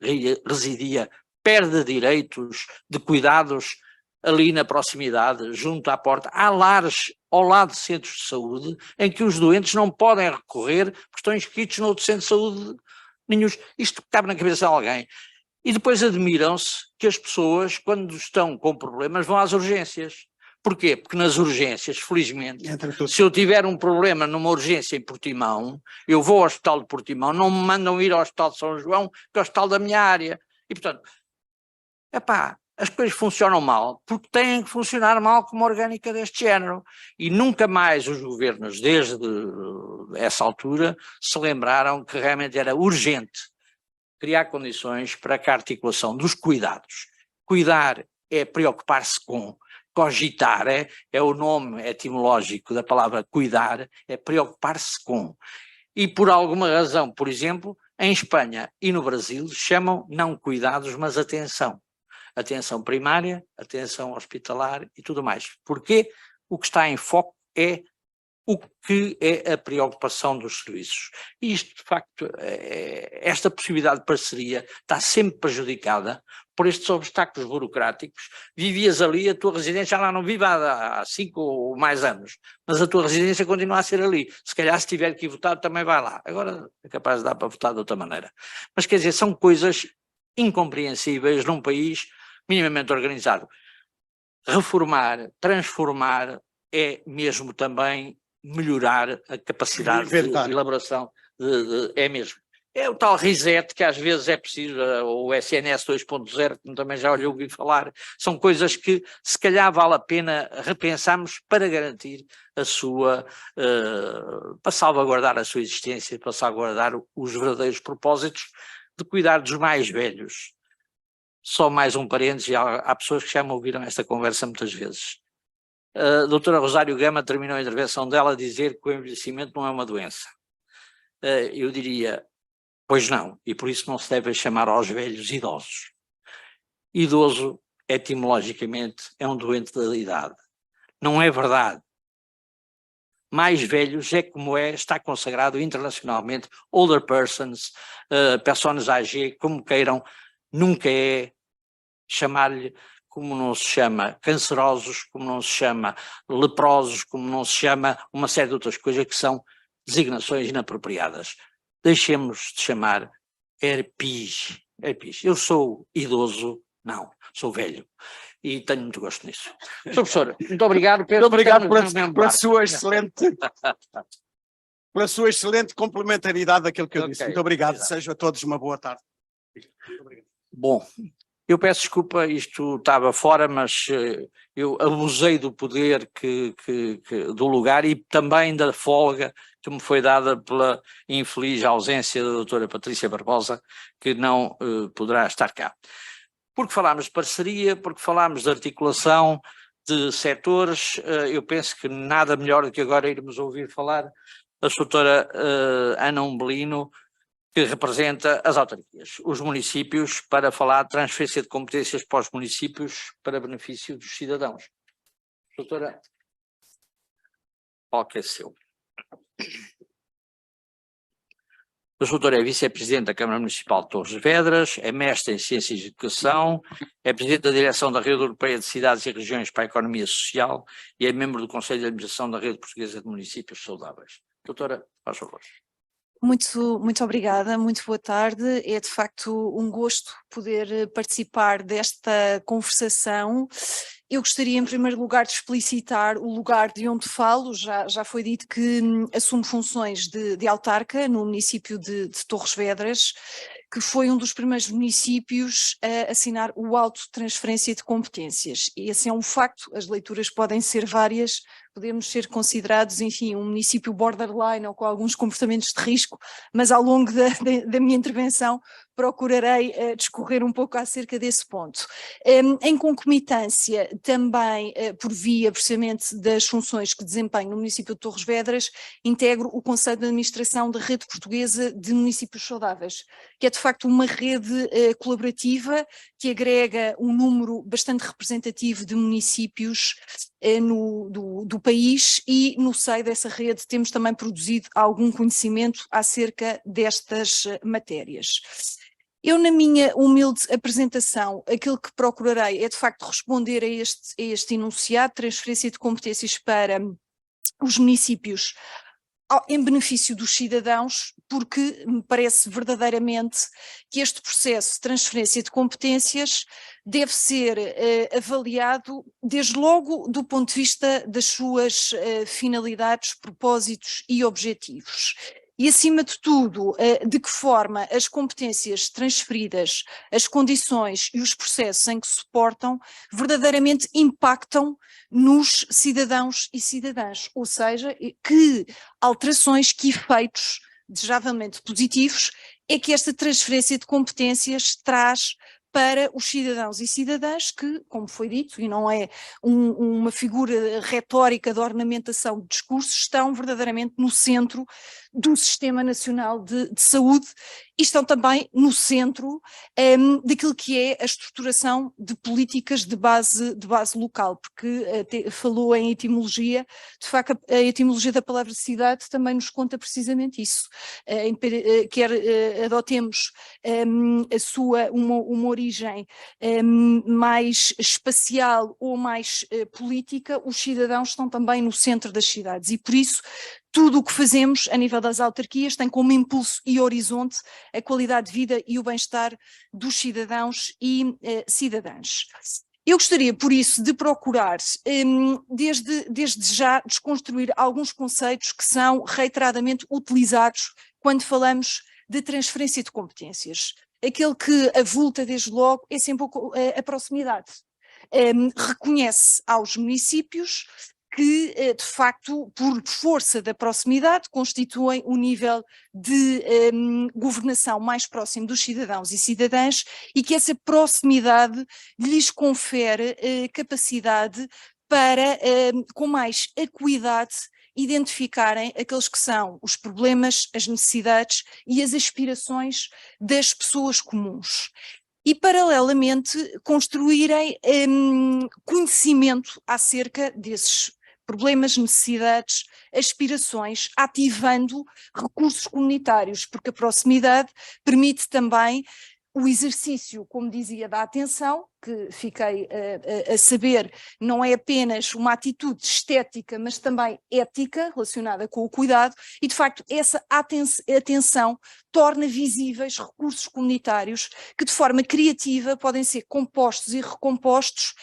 residia, perde direitos de cuidados ali na proximidade, junto à porta. Há lares ao lado de centros de saúde em que os doentes não podem recorrer porque estão inscritos no outro centro de saúde nenhum. Isto cabe na cabeça de alguém. E depois admiram-se que as pessoas, quando estão com problemas, vão às urgências. Porquê? Porque nas urgências, felizmente, se eu tiver um problema numa urgência em Portimão, eu vou ao Hospital de Portimão, não me mandam ir ao Hospital de São João, que é o hospital da minha área. E, portanto, as coisas funcionam mal porque têm que funcionar mal com uma orgânica deste género. E nunca mais os governos, desde essa altura, se lembraram que realmente era urgente criar condições para que a articulação dos cuidados. Cuidar é preocupar-se com. Cogitar é o nome etimológico da palavra cuidar, é preocupar-se com. E por alguma razão, por exemplo, em Espanha e no Brasil chamam não cuidados, mas atenção. Atenção primária, atenção hospitalar e tudo mais. Porque o que está em foco é o que é a preocupação dos serviços. E isto, de facto, esta possibilidade de parceria está sempre prejudicada por estes obstáculos burocráticos. Vivias ali, a tua residência lá não vive há 5 ou mais anos, mas a tua residência continua a ser ali. Se calhar se tiver que ir votar também vai lá. Agora é capaz de dar para votar de outra maneira. Mas quer dizer, são coisas incompreensíveis num país minimamente organizado. Reformar, transformar é mesmo também melhorar a capacidade de elaboração, é mesmo. É o tal reset que às vezes é preciso, o SNS 2.0, como também já ouvi falar, são coisas que se calhar vale a pena repensarmos para garantir a sua, para salvaguardar a sua existência, para salvaguardar os verdadeiros propósitos de cuidar dos mais velhos. Só mais um parênteses, há pessoas que já me ouviram esta conversa muitas vezes. A doutora Rosário Gama terminou a intervenção dela a dizer que o envelhecimento não é uma doença. Eu diria, pois não, e por isso não se deve chamar aos velhos idosos. Idoso, etimologicamente, é um doente da idade. Não é verdade. Mais velhos é como está consagrado internacionalmente, older persons, personas AG, como queiram, nunca é chamar-lhe como não se chama cancerosos, como não se chama leprosos, como não se chama uma série de outras coisas que são designações inapropriadas. Deixemos de chamar ERPIs. Eu sou idoso, não, sou velho. E tenho muito gosto nisso. Sr. Professor, muito obrigado. Muito obrigado pela sua excelente complementaridade daquilo que eu disse. Muito obrigado. Desejo a todos uma boa tarde. Muito obrigado. Bom. Eu peço desculpa, isto estava fora, mas eu abusei do poder do lugar e também da folga que me foi dada pela infeliz ausência da doutora Patrícia Barbosa, que não poderá estar cá. Porque falámos de parceria, porque falámos de articulação de setores, eu penso que nada melhor do que agora irmos ouvir falar a doutora Ana Umbelino, que representa as autarquias, os municípios, para falar de transferência de competências para os municípios para benefício dos cidadãos. Doutora, qual que é seu? A doutora é vice-presidente da Câmara Municipal de Torres Vedras, é mestre em Ciências de Educação, é presidente da direção da Rede Europeia de Cidades e Regiões para a Economia Social e é membro do Conselho de Administração da Rede Portuguesa de Municípios Saudáveis. Doutora, faz favor. Muito obrigada, muito boa tarde. É de facto um gosto poder participar desta conversação. Eu gostaria em primeiro lugar de explicitar o lugar de onde falo. Já foi dito que assumo funções de autarca no município de Torres Vedras, que foi um dos primeiros municípios a assinar o auto de transferência de competências. E esse é um facto, as leituras podem ser várias, podemos ser considerados, enfim, um município borderline ou com alguns comportamentos de risco, mas ao longo da minha intervenção procurarei discorrer um pouco acerca desse ponto. Em concomitância, também por via precisamente das funções que desempenho no município de Torres Vedras, integro o Conselho de Administração da Rede Portuguesa de Municípios Saudáveis, que é de facto uma rede colaborativa que agrega um número bastante representativo de municípios do país e no seio dessa rede temos também produzido algum conhecimento acerca destas matérias. Eu, na minha humilde apresentação, aquilo que procurarei é de facto responder a este enunciado, transferência de competências para os municípios em benefício dos cidadãos, porque me parece verdadeiramente que este processo de transferência de competências deve ser avaliado desde logo do ponto de vista das suas finalidades, propósitos e objetivos. E, acima de tudo, de que forma as competências transferidas, as condições e os processos em que suportam, verdadeiramente impactam nos cidadãos e cidadãs, ou seja, que alterações, que efeitos desejavelmente positivos é que esta transferência de competências traz para os cidadãos e cidadãs que, como foi dito, e não é uma figura retórica de ornamentação de discursos, estão verdadeiramente no centro do Sistema Nacional de Saúde e estão também no centro daquilo que é a estruturação de políticas de base local, porque falou em etimologia, de facto a etimologia da palavra cidade também nos conta precisamente isso, quer adotemos uma origem mais espacial ou mais política, os cidadãos estão também no centro das cidades e por isso tudo o que fazemos a nível das autarquias tem como impulso e horizonte a qualidade de vida e o bem-estar dos cidadãos e cidadãs. Eu gostaria, por isso, de procurar, desde já, desconstruir alguns conceitos que são reiteradamente utilizados quando falamos de transferência de competências. Aquele que avulta desde logo é sempre a proximidade. Reconhece aos municípios que, de facto, por força da proximidade, constituem um nível de governação mais próximo dos cidadãos e cidadãs e que essa proximidade lhes confere capacidade para, com mais acuidade, identificarem aqueles que são os problemas, as necessidades e as aspirações das pessoas comuns. E, paralelamente, construírem conhecimento acerca desses problemas, necessidades, aspirações, ativando recursos comunitários, porque a proximidade permite também o exercício, como dizia, da atenção, que fiquei a saber, não é apenas uma atitude estética, mas também ética, relacionada com o cuidado, e de facto essa atenção torna visíveis recursos comunitários que de forma criativa podem ser compostos e recompostos,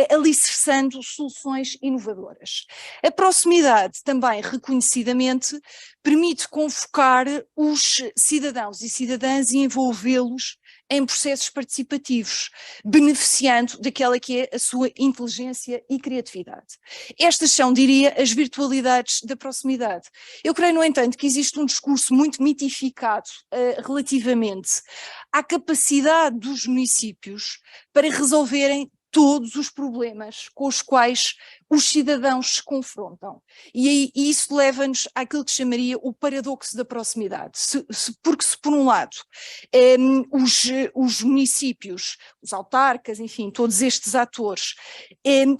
alicerçando soluções inovadoras. A proximidade também, reconhecidamente, permite convocar os cidadãos e cidadãs e envolvê-los em processos participativos, beneficiando daquela que é a sua inteligência e criatividade. Estas são, diria, as virtualidades da proximidade. Eu creio, no entanto, que existe um discurso muito mitificado relativamente à capacidade dos municípios para resolverem todos os problemas com os quais os cidadãos se confrontam. E isso leva-nos àquilo que chamaria o paradoxo da proximidade. Porque se por um lado os municípios, os autarcas, enfim, todos estes atores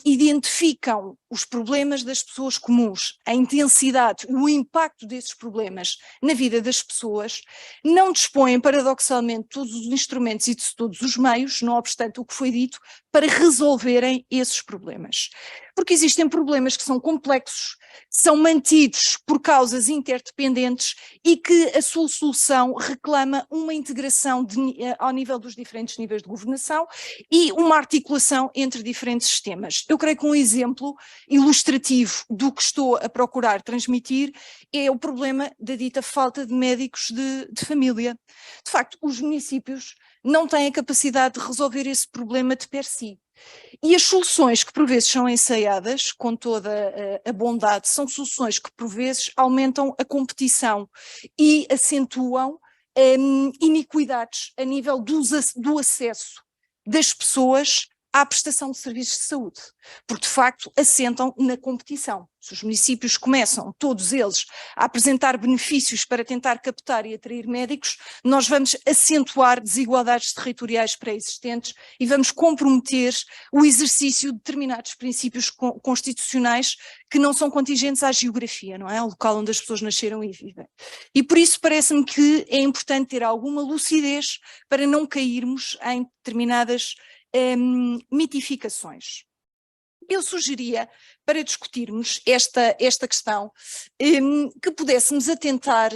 identificam os problemas das pessoas comuns, a intensidade, o impacto desses problemas na vida das pessoas, não dispõem paradoxalmente de todos os instrumentos e de todos os meios, não obstante o que foi dito, para resolverem esses problemas. Porque existem problemas que são complexos, são mantidos por causas interdependentes e que a sua solução reclama uma integração ao nível dos diferentes níveis de governação e uma articulação entre diferentes sistemas. Eu creio que um exemplo ilustrativo do que estou a procurar transmitir é o problema da dita falta de médicos de família. De facto, os municípios não têm a capacidade de resolver esse problema de per si. E as soluções que por vezes são ensaiadas, com toda a bondade, são soluções que por vezes aumentam a competição e acentuam iniquidades a nível do acesso das pessoas à prestação de serviços de saúde, porque de facto assentam na competição. Se os municípios começam, todos eles, a apresentar benefícios para tentar captar e atrair médicos, nós vamos acentuar desigualdades territoriais pré-existentes e vamos comprometer o exercício de determinados princípios constitucionais que não são contingentes à geografia, não é? Ao local onde as pessoas nasceram e vivem. E por isso parece-me que é importante ter alguma lucidez para não cairmos em determinadas mitificações. Eu sugeria, para discutirmos esta questão, que pudéssemos atentar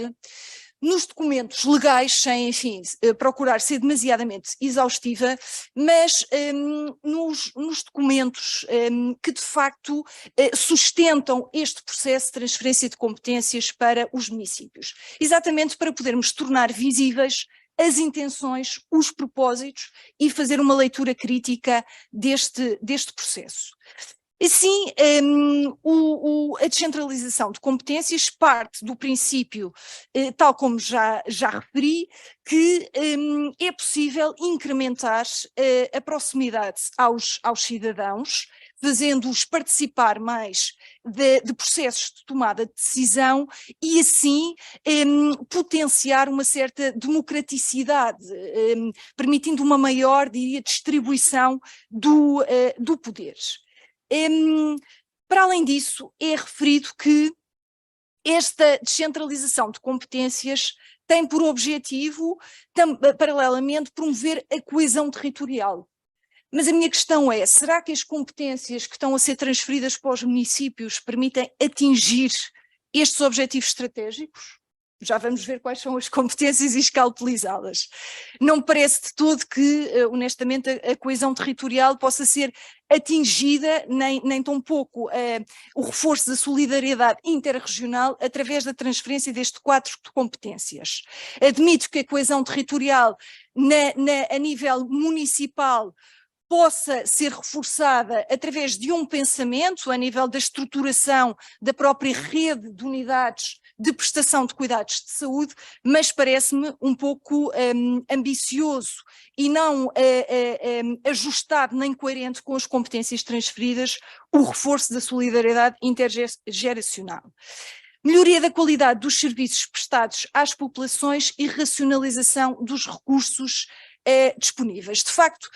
nos documentos legais, sem, enfim, procurar ser demasiadamente exaustiva, mas nos documentos que de facto sustentam este processo de transferência de competências para os municípios, exatamente para podermos tornar visíveis as intenções, os propósitos e fazer uma leitura crítica deste processo. Assim, a descentralização de competências parte do princípio, tal como já referi, que é possível incrementar a proximidade aos cidadãos, fazendo-os participar mais de processos de tomada de decisão e assim potenciar uma certa democraticidade, permitindo uma maior, diria, distribuição do poder. Para além disso, é referido que esta descentralização de competências tem por objetivo, paralelamente, promover a coesão territorial. Mas a minha questão é, será que as competências que estão a ser transferidas para os municípios permitem atingir estes objetivos estratégicos? Já vamos ver quais são as competências e escalpelizá-las. Não me parece de todo que, honestamente, a coesão territorial possa ser atingida, nem tão pouco o reforço da solidariedade interregional através da transferência deste quadro de competências. Admito que a coesão territorial a nível municipal possa ser reforçada através de um pensamento a nível da estruturação da própria rede de unidades de prestação de cuidados de saúde, mas parece-me um pouco ambicioso e não ajustado nem coerente com as competências transferidas, o reforço da solidariedade intergeracional. Melhoria da qualidade dos serviços prestados às populações e racionalização dos recursos disponíveis. De facto,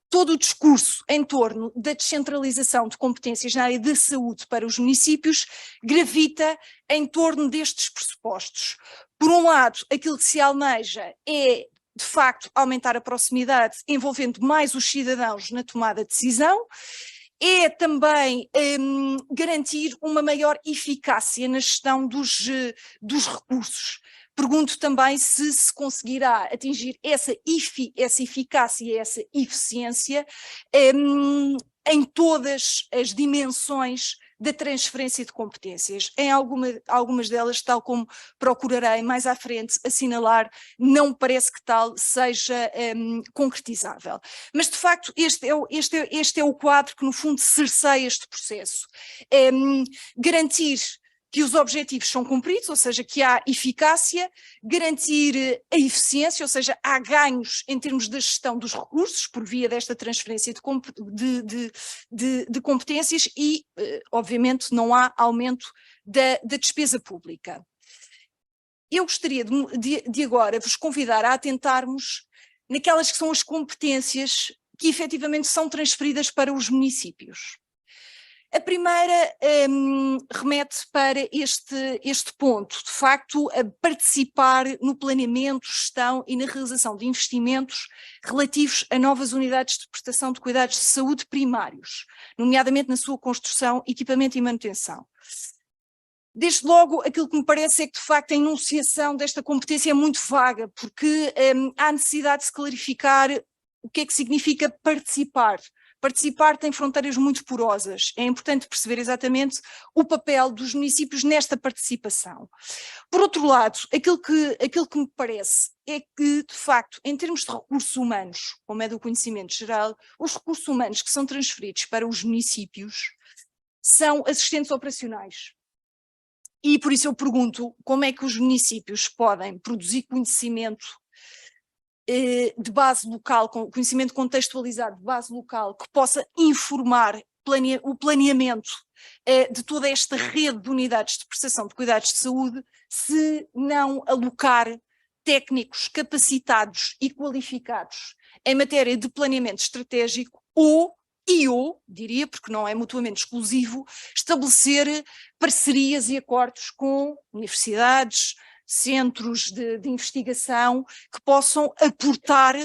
todo o discurso em torno da descentralização de competências na área da saúde para os municípios gravita em torno destes pressupostos. Por um lado, aquilo que se almeja é, de facto, aumentar a proximidade, envolvendo mais os cidadãos na tomada de decisão, é também garantir uma maior eficácia na gestão dos recursos. Pergunto também se conseguirá atingir essa eficácia e essa eficiência em todas as dimensões da transferência de competências. Em algumas delas, tal como procurarei mais à frente assinalar, não me parece que tal seja concretizável. Mas, de facto, este é o quadro que, no fundo, cerceia este processo. Garantir que os objetivos são cumpridos, ou seja, que há eficácia, garantir a eficiência, ou seja, há ganhos em termos da gestão dos recursos por via desta transferência de competências e, obviamente, não há aumento da despesa pública. Eu gostaria de agora vos convidar a atentarmos naquelas que são as competências que efetivamente são transferidas para os municípios. A primeira remete para este ponto, de facto, a participar no planeamento, gestão e na realização de investimentos relativos a novas unidades de prestação de cuidados de saúde primários, nomeadamente na sua construção, equipamento e manutenção. Desde logo, aquilo que me parece é que, de facto, a enunciação desta competência é muito vaga, porque há necessidade de se clarificar o que é que significa participar. Participar tem fronteiras muito porosas, é importante perceber exatamente o papel dos municípios nesta participação. Por outro lado, aquilo que me parece é que, de facto, em termos de recursos humanos, como é do conhecimento geral, os recursos humanos que são transferidos para os municípios são assistentes operacionais. E por isso eu pergunto como é que os municípios podem produzir conhecimento de base local, com conhecimento contextualizado de base local, que possa informar o planeamento de toda esta rede de unidades de prestação de cuidados de saúde, se não alocar técnicos capacitados e qualificados em matéria de planeamento estratégico ou, diria, porque não é mutuamente exclusivo, estabelecer parcerias e acordos com universidades, centros de investigação que possam aportar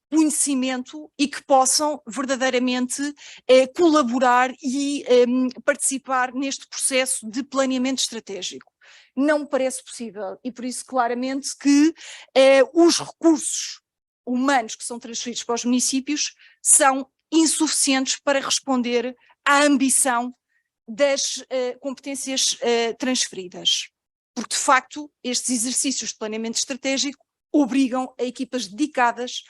conhecimento e que possam verdadeiramente colaborar e participar neste processo de planeamento estratégico. Não me parece possível e por isso claramente que os recursos humanos que são transferidos para os municípios são insuficientes para responder à ambição das competências transferidas. Porque, de facto, estes exercícios de planeamento estratégico obrigam a equipas dedicadas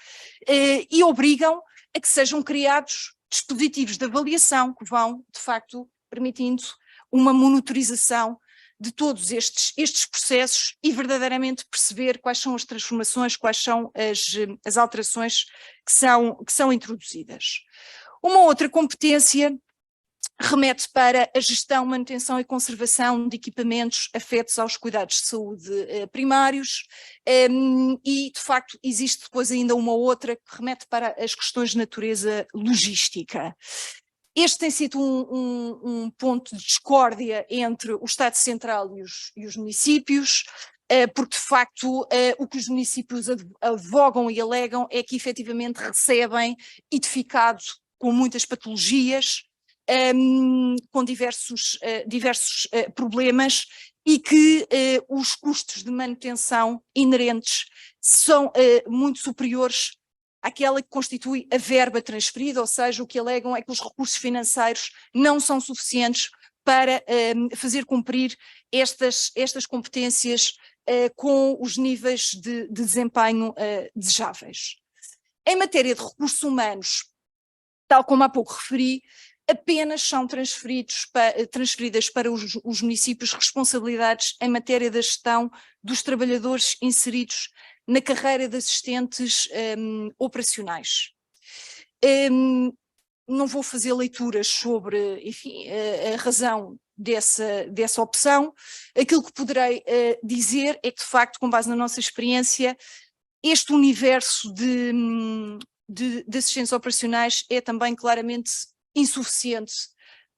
e obrigam a que sejam criados dispositivos de avaliação que vão, de facto, permitindo uma monitorização de todos estes processos e verdadeiramente perceber quais são as transformações, quais são as alterações que são introduzidas. Uma outra competência remete para a gestão, manutenção e conservação de equipamentos afetos aos cuidados de saúde primários e, de facto, existe depois ainda uma outra que remete para as questões de natureza logística. Este tem sido um ponto de discórdia entre o Estado Central e os municípios, porque de facto o que os municípios advogam e alegam é que efetivamente recebem edificados com muitas patologias, com diversos problemas e que os custos de manutenção inerentes são muito superiores àquela que constitui a verba transferida, ou seja, o que alegam é que os recursos financeiros não são suficientes para fazer cumprir estas competências com os níveis de desempenho desejáveis. Em matéria de recursos humanos, tal como há pouco referi, apenas são transferidas para os municípios responsabilidades em matéria da gestão dos trabalhadores inseridos na carreira de assistentes operacionais. Não vou fazer leituras sobre, enfim, a razão dessa opção. Aquilo que poderei dizer é que, de facto, com base na nossa experiência, este universo de assistentes operacionais é também claramente insuficiente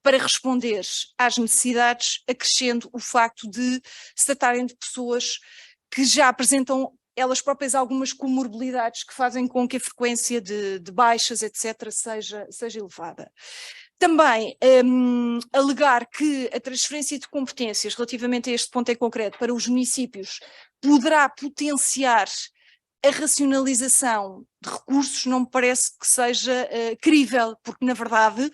para responder às necessidades, acrescendo o facto de se tratarem de pessoas que já apresentam elas próprias algumas comorbilidades que fazem com que a frequência de baixas, etc., seja elevada. Também alegar que a transferência de competências relativamente a este ponto em concreto para os municípios poderá potenciar a racionalização de recursos não me parece que seja crível, porque na verdade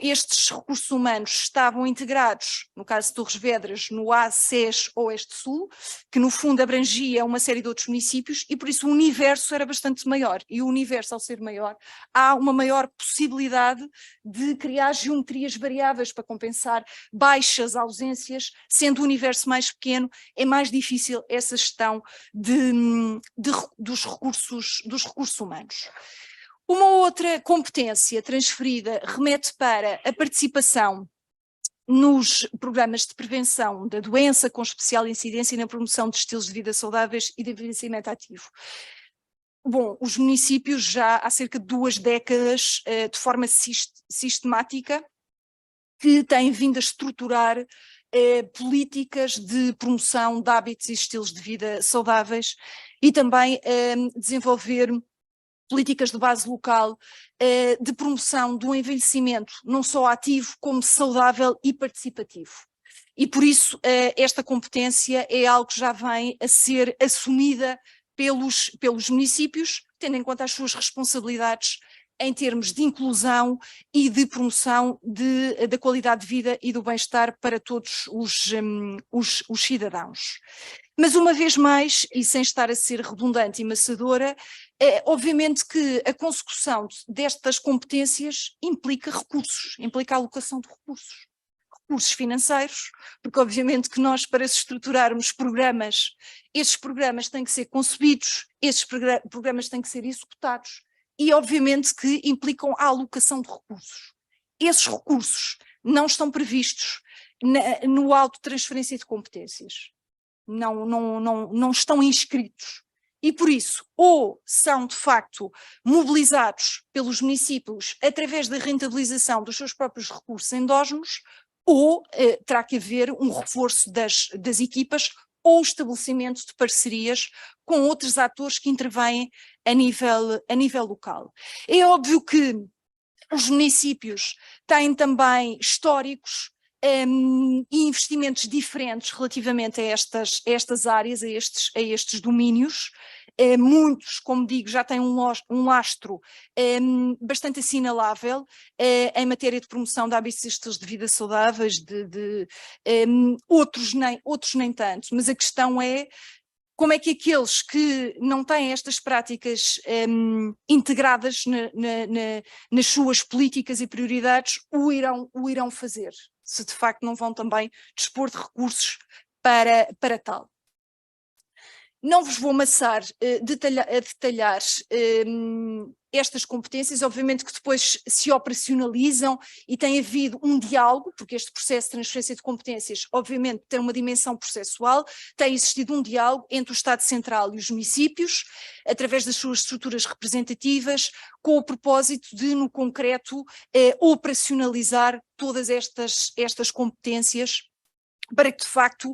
estes recursos humanos estavam integrados, no caso de Torres Vedras, no ACES Oeste-Sul, que no fundo abrangia uma série de outros municípios e por isso o universo era bastante maior e o universo ao ser maior há uma maior possibilidade de criar geometrias variáveis para compensar baixas ausências, sendo o universo mais pequeno é mais difícil essa gestão dos recursos humanos. Uma outra competência transferida remete para a participação nos programas de prevenção da doença com especial incidência na promoção de estilos de vida saudáveis e de envelhecimento ativo. Bom, os municípios já há cerca de 2 décadas, de forma sistemática, que têm vindo a estruturar políticas de promoção de hábitos e estilos de vida saudáveis e também desenvolver políticas de base local de promoção do envelhecimento não só ativo como saudável e participativo. E por isso esta competência é algo que já vem a ser assumida pelos municípios, tendo em conta as suas responsabilidades em termos de inclusão e de promoção da qualidade de vida e do bem-estar para todos os cidadãos. Mas uma vez mais, e sem estar a ser redundante e maçadora, obviamente que a consecução destas competências implica recursos, implica a alocação de recursos recursos financeiros, porque obviamente que nós, para se estruturarmos programas, esses programas têm que ser concebidos, esses programas têm que ser executados e obviamente que implicam a alocação de recursos. Esses recursos não estão previstos no auto de transferência de competências, não estão inscritos. E por isso, ou são de facto mobilizados pelos municípios através da rentabilização dos seus próprios recursos endógenos, ou terá que haver um reforço das equipas ou o estabelecimento de parcerias com outros atores que intervêm a nível local. É óbvio que os municípios têm também históricos e investimentos diferentes relativamente a estas áreas, a estes domínios. Muitos, como digo, já têm um lastro bastante assinalável em matéria de promoção de hábitos e estilos de vida saudáveis, outros nem tanto, mas a questão é como é que aqueles que não têm estas práticas integradas nas suas políticas e prioridades o irão fazer, se de facto não vão também dispor de recursos para tal. Não vos vou amassar a detalhar estas competências, obviamente que depois se operacionalizam e tem havido um diálogo, porque este processo de transferência de competências obviamente tem uma dimensão processual, tem existido um diálogo entre o Estado Central e os municípios, através das suas estruturas representativas, com o propósito de, no concreto, operacionalizar todas estas competências, para que de facto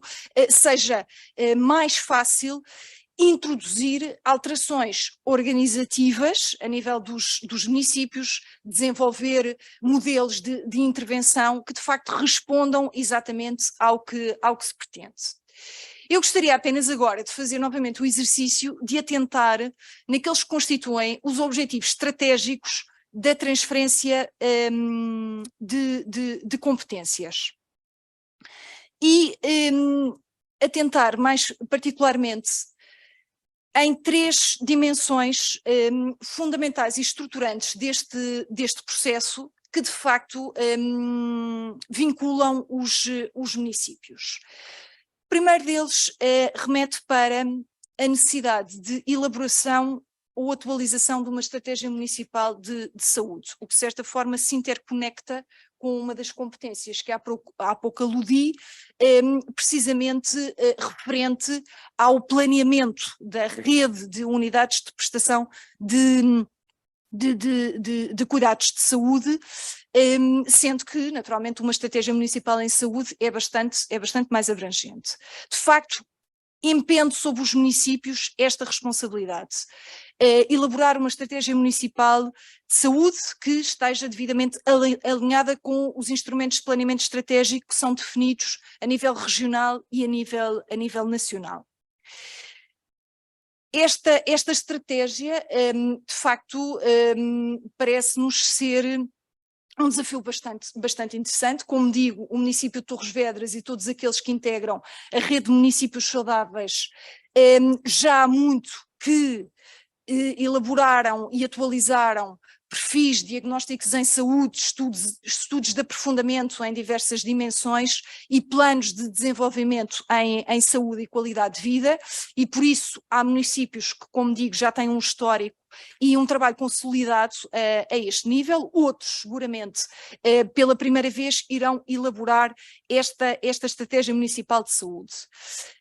seja mais fácil introduzir alterações organizativas a nível dos municípios, desenvolver modelos de intervenção que de facto respondam exatamente ao que se pretende. Eu gostaria apenas agora de fazer novamente o exercício de atentar naqueles que constituem os objetivos estratégicos da transferência de competências. E atentar mais particularmente em três dimensões fundamentais e estruturantes deste processo que de facto vinculam os municípios. O primeiro deles remete para a necessidade de elaboração ou atualização de uma estratégia municipal de saúde, o que de certa forma se interconecta com uma das competências que há pouco aludi, precisamente referente ao planeamento da rede de unidades de prestação de cuidados de saúde, sendo que, naturalmente, uma estratégia municipal em saúde é bastante mais abrangente. De facto, impende sobre os municípios esta responsabilidade. Elaborar uma estratégia municipal de saúde que esteja devidamente alinhada com os instrumentos de planeamento estratégico que são definidos a nível regional e a nível nacional. Esta estratégia, de facto, parece-nos ser um desafio bastante interessante. Como digo, o município de Torres Vedras e todos aqueles que integram a rede de municípios saudáveis já há muito que elaboraram e atualizaram perfis diagnósticos em saúde, estudos de aprofundamento em diversas dimensões e planos de desenvolvimento em saúde e qualidade de vida, e por isso há municípios que, como digo, já têm um histórico e um trabalho consolidado a este nível. Outros, seguramente, pela primeira vez irão elaborar esta estratégia municipal de saúde.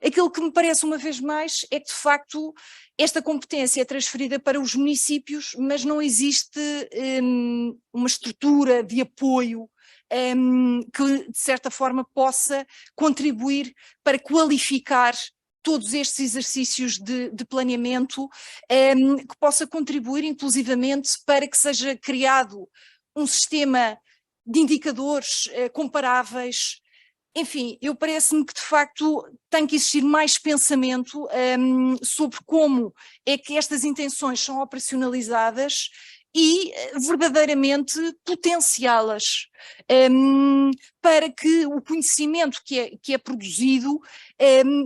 Aquilo que me parece uma vez mais é que, de facto, esta competência é transferida para os municípios, mas não existe uma estrutura de apoio que, de certa forma, possa contribuir para qualificar todos estes exercícios de planeamento, que possa contribuir inclusivamente para que seja criado um sistema de indicadores comparáveis. Enfim, parece-me que de facto tem que existir mais pensamento sobre como é que estas intenções são operacionalizadas e verdadeiramente potenciá-las, para que o conhecimento que é produzido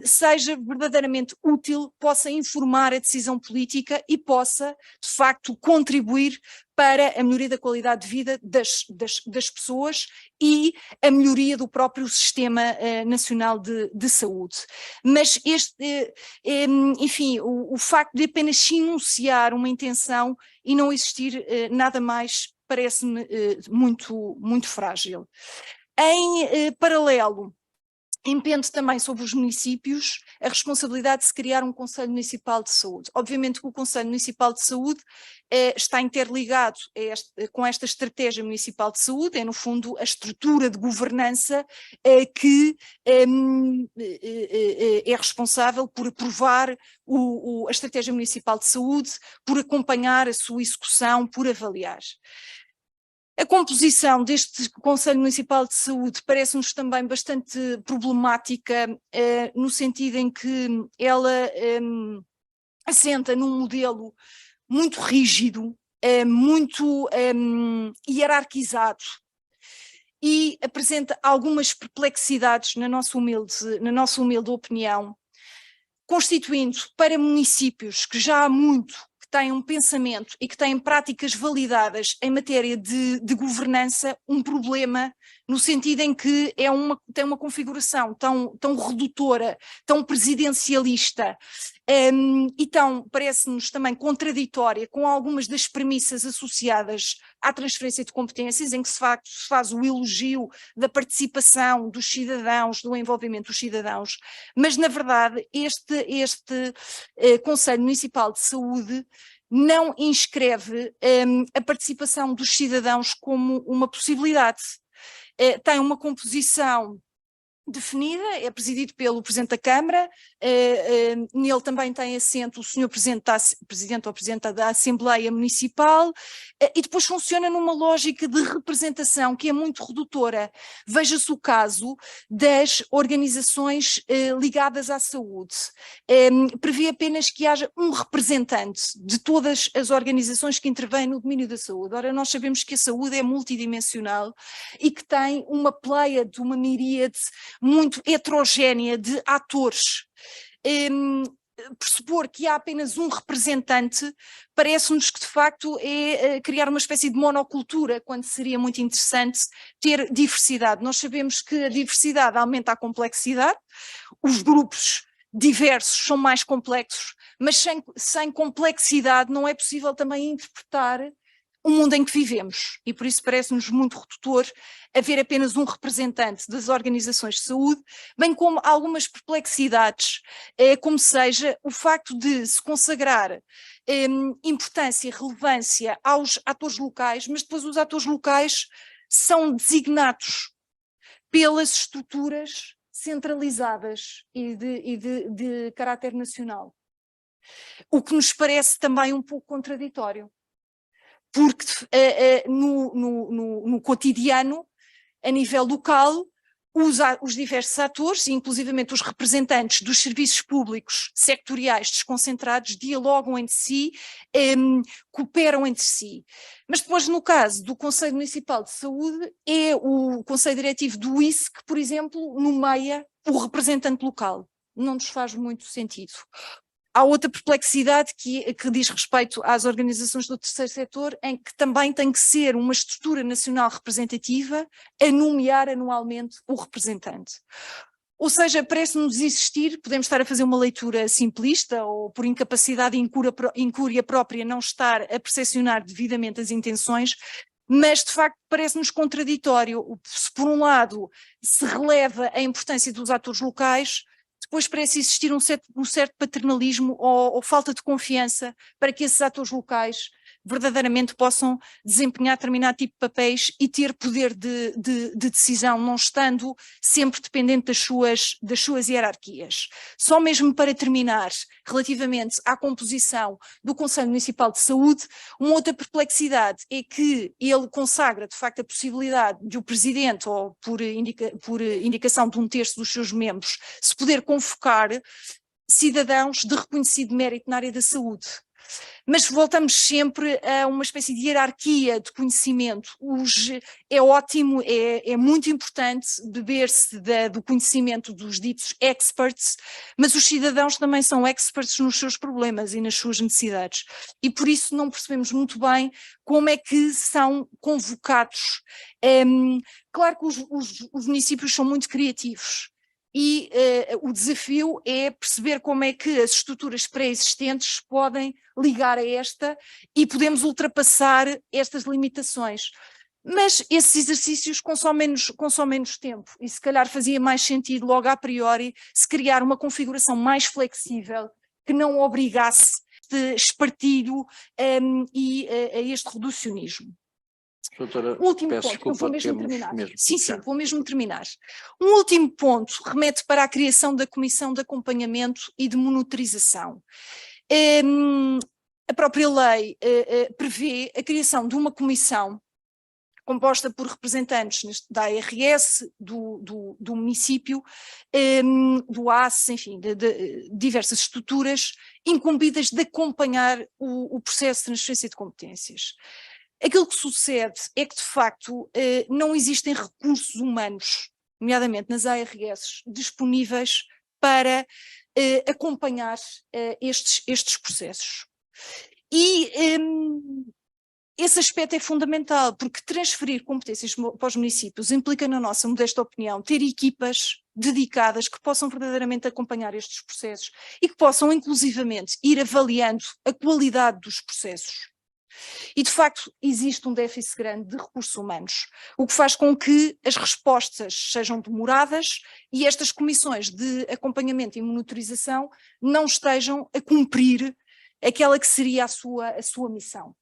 seja verdadeiramente útil, possa informar a decisão política e possa, de facto, contribuir para a melhoria da qualidade de vida das pessoas e a melhoria do próprio Sistema Nacional de Saúde. Mas enfim, o facto de apenas se enunciar uma intenção e não existir nada mais parece-me muito frágil. Em paralelo, impende também sobre os municípios a responsabilidade de se criar um Conselho Municipal de Saúde. Obviamente que o Conselho Municipal de Saúde está interligado com esta estratégia municipal de saúde, é no fundo a estrutura de governança que é responsável por aprovar a estratégia municipal de saúde, por acompanhar a sua execução, por avaliar. A composição deste Conselho Municipal de Saúde parece-nos também bastante problemática, no sentido em que ela assenta num modelo muito rígido, muito hierarquizado e apresenta algumas perplexidades na nossa humilde opinião, constituindo para municípios que já há muito têm um pensamento e que têm práticas validadas em matéria de governança, um problema no sentido em que tem uma configuração tão redutora, tão presidencialista e tão, parece-nos também contraditória com algumas das premissas associadas à transferência de competências, em que se faz o elogio da participação dos cidadãos, do envolvimento dos cidadãos, mas na verdade este Conselho Municipal de Saúde não inscreve a participação dos cidadãos como uma possibilidade. Tem uma composição definida, é presidido pelo Presidente da Câmara, nele também tem assento o Sr. Presidente ou Presidenta da Assembleia Municipal, e depois funciona numa lógica de representação que é muito redutora. Veja-se o caso das organizações ligadas à saúde. Prevê apenas que haja um representante de todas as organizações que intervêm no domínio da saúde. Ora, nós sabemos que a saúde é multidimensional e que tem uma pleiade, uma miríade muito heterogénea de atores. Pressupor que há apenas um representante parece-nos que de facto é criar uma espécie de monocultura, quando seria muito interessante ter diversidade. Nós sabemos que a diversidade aumenta a complexidade, os grupos diversos são mais complexos, mas sem complexidade não é possível também interpretar o mundo em que vivemos, e por isso parece-nos muito redutor haver apenas um representante das organizações de saúde, bem como algumas perplexidades, como seja o facto de se consagrar importância e relevância aos atores locais, mas depois os atores locais são designados pelas estruturas centralizadas e de caráter nacional, o que nos parece também um pouco contraditório. Porque no cotidiano, a nível local, os diversos atores, inclusivamente os representantes dos serviços públicos sectoriais desconcentrados, dialogam entre si, cooperam entre si. Mas depois, no caso do Conselho Municipal de Saúde, é o Conselho Diretivo do ISE que, por exemplo, nomeia o representante local. Não nos faz muito sentido. Há outra perplexidade que diz respeito às organizações do terceiro setor, em que também tem que ser uma estrutura nacional representativa a nomear anualmente o representante. Ou seja, parece-nos existir, podemos estar a fazer uma leitura simplista ou por incapacidade e incúria própria não estar a percepcionar devidamente as intenções, mas de facto parece-nos contraditório. Se por um lado se releva a importância dos atores locais, depois parece existir um certo paternalismo ou falta de confiança para que esses atores locais verdadeiramente possam desempenhar determinado tipo de papéis e ter poder de decisão, não estando sempre dependente das suas hierarquias. Só mesmo para terminar, relativamente à composição do Conselho Municipal de Saúde, uma outra perplexidade é que ele consagra de facto a possibilidade de o Presidente, ou por indicação de 1/3 dos seus membros, se poder convocar cidadãos de reconhecido mérito na área da saúde. Mas voltamos sempre a uma espécie de hierarquia de conhecimento. É ótimo, é muito importante beber-se do conhecimento dos ditos experts, mas os cidadãos também são experts nos seus problemas e nas suas necessidades. E por isso não percebemos muito bem como é que são convocados. Claro que os municípios são muito criativos. E o desafio é perceber como é que as estruturas pré-existentes podem ligar a esta e podemos ultrapassar estas limitações. Mas esses exercícios consomem menos tempo e se calhar fazia mais sentido logo a priori se criar uma configuração mais flexível que não obrigasse este espartilho e a este reducionismo. Doutora, Último peço ponto, desculpa, vou mesmo temos terminar. mesmo Sim, já. vou mesmo terminar. Um último ponto remete para a criação da Comissão de Acompanhamento e de Monitorização. A própria lei prevê a criação de uma comissão composta por representantes da ARS, do município, do ACE, enfim, de diversas estruturas incumbidas de acompanhar o processo de transferência de competências. Aquilo que sucede é que, de facto, não existem recursos humanos, nomeadamente nas ARS, disponíveis para acompanhar estes processos. E esse aspecto é fundamental, porque transferir competências para os municípios implica, na nossa modesta opinião, ter equipas dedicadas que possam verdadeiramente acompanhar estes processos e que possam, inclusivamente, ir avaliando a qualidade dos processos. E, de facto, existe um déficit grande de recursos humanos, o que faz com que as respostas sejam demoradas e estas comissões de acompanhamento e monitorização não estejam a cumprir aquela que seria a sua missão.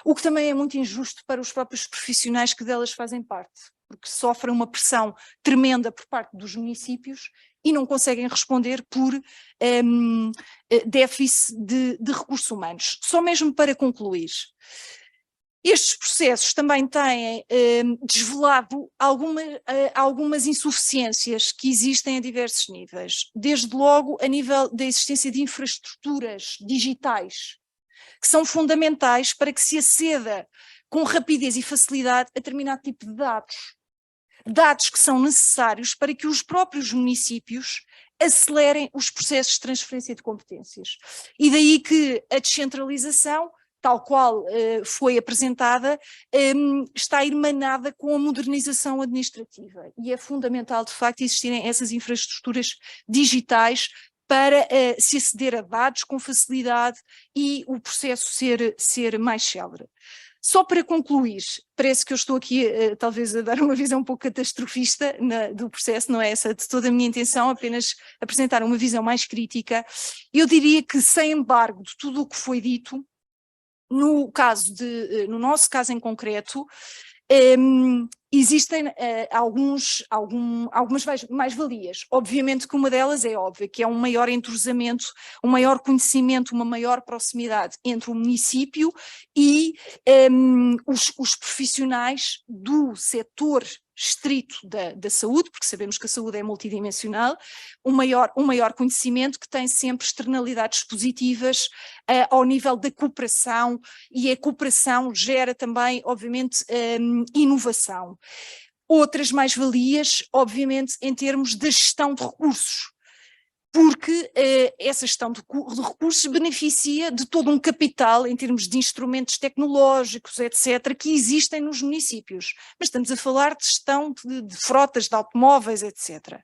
O que também é muito injusto para os próprios profissionais que delas fazem parte, porque sofrem uma pressão tremenda por parte dos municípios e não conseguem responder por déficit de recursos humanos. Só mesmo para concluir, estes processos também têm desvelado algumas insuficiências que existem a diversos níveis, desde logo a nível da existência de infraestruturas digitais, que são fundamentais para que se aceda com rapidez e facilidade a determinado tipo de dados que são necessários para que os próprios municípios acelerem os processos de transferência de competências. E daí que a descentralização, tal qual foi apresentada, está irmanada com a modernização administrativa. E é fundamental, de facto, existirem essas infraestruturas digitais para se aceder a dados com facilidade e o processo ser mais célere. Só para concluir, parece que eu estou aqui talvez a dar uma visão um pouco catastrofista do processo, não é essa de toda a minha intenção, apenas apresentar uma visão mais crítica. Eu diria que, sem embargo de tudo o que foi dito, no nosso caso em concreto, existem algumas mais-valias. Obviamente que uma delas é óbvia, que é um maior entrosamento, um maior conhecimento, uma maior proximidade entre o município e os profissionais do setor estrito da saúde, porque sabemos que a saúde é multidimensional, um maior conhecimento que tem sempre externalidades positivas ao nível da cooperação, e a cooperação gera também, obviamente, inovação. Outras mais-valias, obviamente, em termos da gestão de recursos, porque essa gestão de recursos beneficia de todo um capital em termos de instrumentos tecnológicos, etc., que existem nos municípios. Mas estamos a falar de gestão de frotas de automóveis, etc.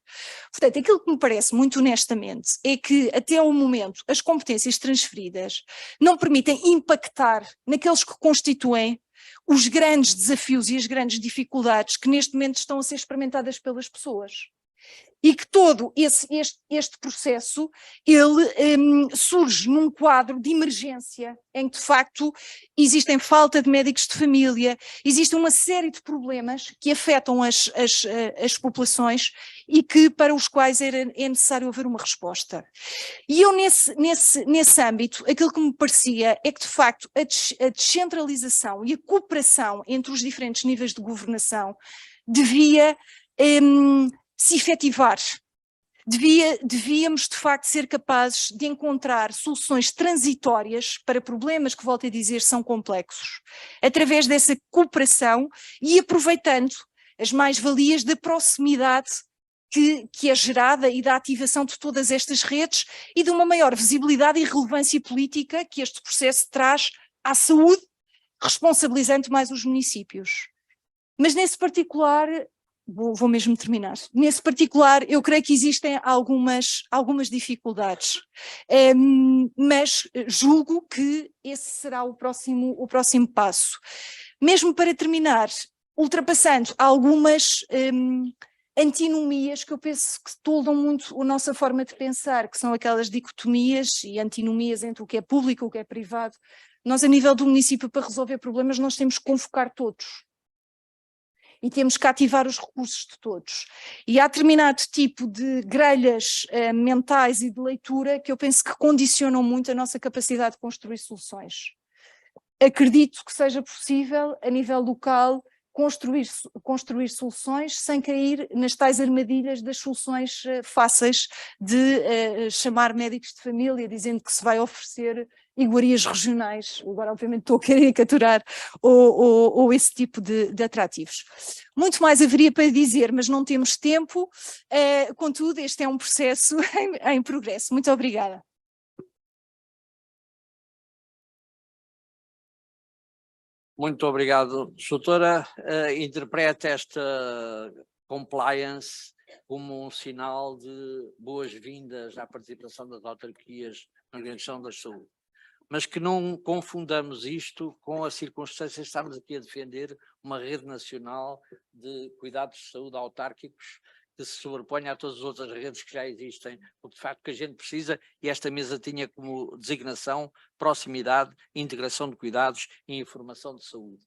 Portanto, aquilo que me parece, muito honestamente, é que até ao momento as competências transferidas não permitem impactar naqueles que constituem os grandes desafios e as grandes dificuldades que neste momento estão a ser experimentadas pelas pessoas. E que todo este processo, ele surge num quadro de emergência, em que de facto existem falta de médicos de família, existe uma série de problemas que afetam as populações e que, para os quais é necessário haver uma resposta. E eu nesse âmbito, aquilo que me parecia é que de facto a descentralização e a cooperação entre os diferentes níveis de governação devia se efetivar. Devíamos, de facto, ser capazes de encontrar soluções transitórias para problemas que, volto a dizer, são complexos, através dessa cooperação e aproveitando as mais-valias da proximidade que é gerada e da ativação de todas estas redes e de uma maior visibilidade e relevância política que este processo traz à saúde, responsabilizando mais os municípios. Mas nesse particular, vou mesmo terminar, nesse particular eu creio que existem algumas dificuldades, mas julgo que esse será o próximo passo. Mesmo para terminar, ultrapassando algumas antinomias que eu penso que toldam muito a nossa forma de pensar, que são aquelas dicotomias e antinomias entre o que é público e o que é privado. Nós, a nível do município, para resolver problemas, nós temos que convocar todos. E temos que ativar os recursos de todos. E há determinado tipo de grelhas mentais e de leitura que eu penso que condicionam muito a nossa capacidade de construir soluções. Acredito que seja possível, a nível local, construir soluções sem cair nas tais armadilhas das soluções fáceis de chamar médicos de família, dizendo que se vai oferecer iguarias regionais. Agora, obviamente, estou a caricaturar ou esse tipo de atrativos. Muito mais haveria para dizer, mas não temos tempo. Contudo, este é um processo em progresso. Muito obrigada. Muito obrigado, doutora. Interpreta esta compliance como um sinal de boas-vindas à participação das autarquias na organização da saúde. Mas que não confundamos isto com a circunstância de estarmos aqui a defender uma rede nacional de cuidados de saúde autárquicos que se sobreponha a todas as outras redes que já existem, porque de facto que a gente precisa, e esta mesa tinha como designação proximidade, integração de cuidados e informação de saúde.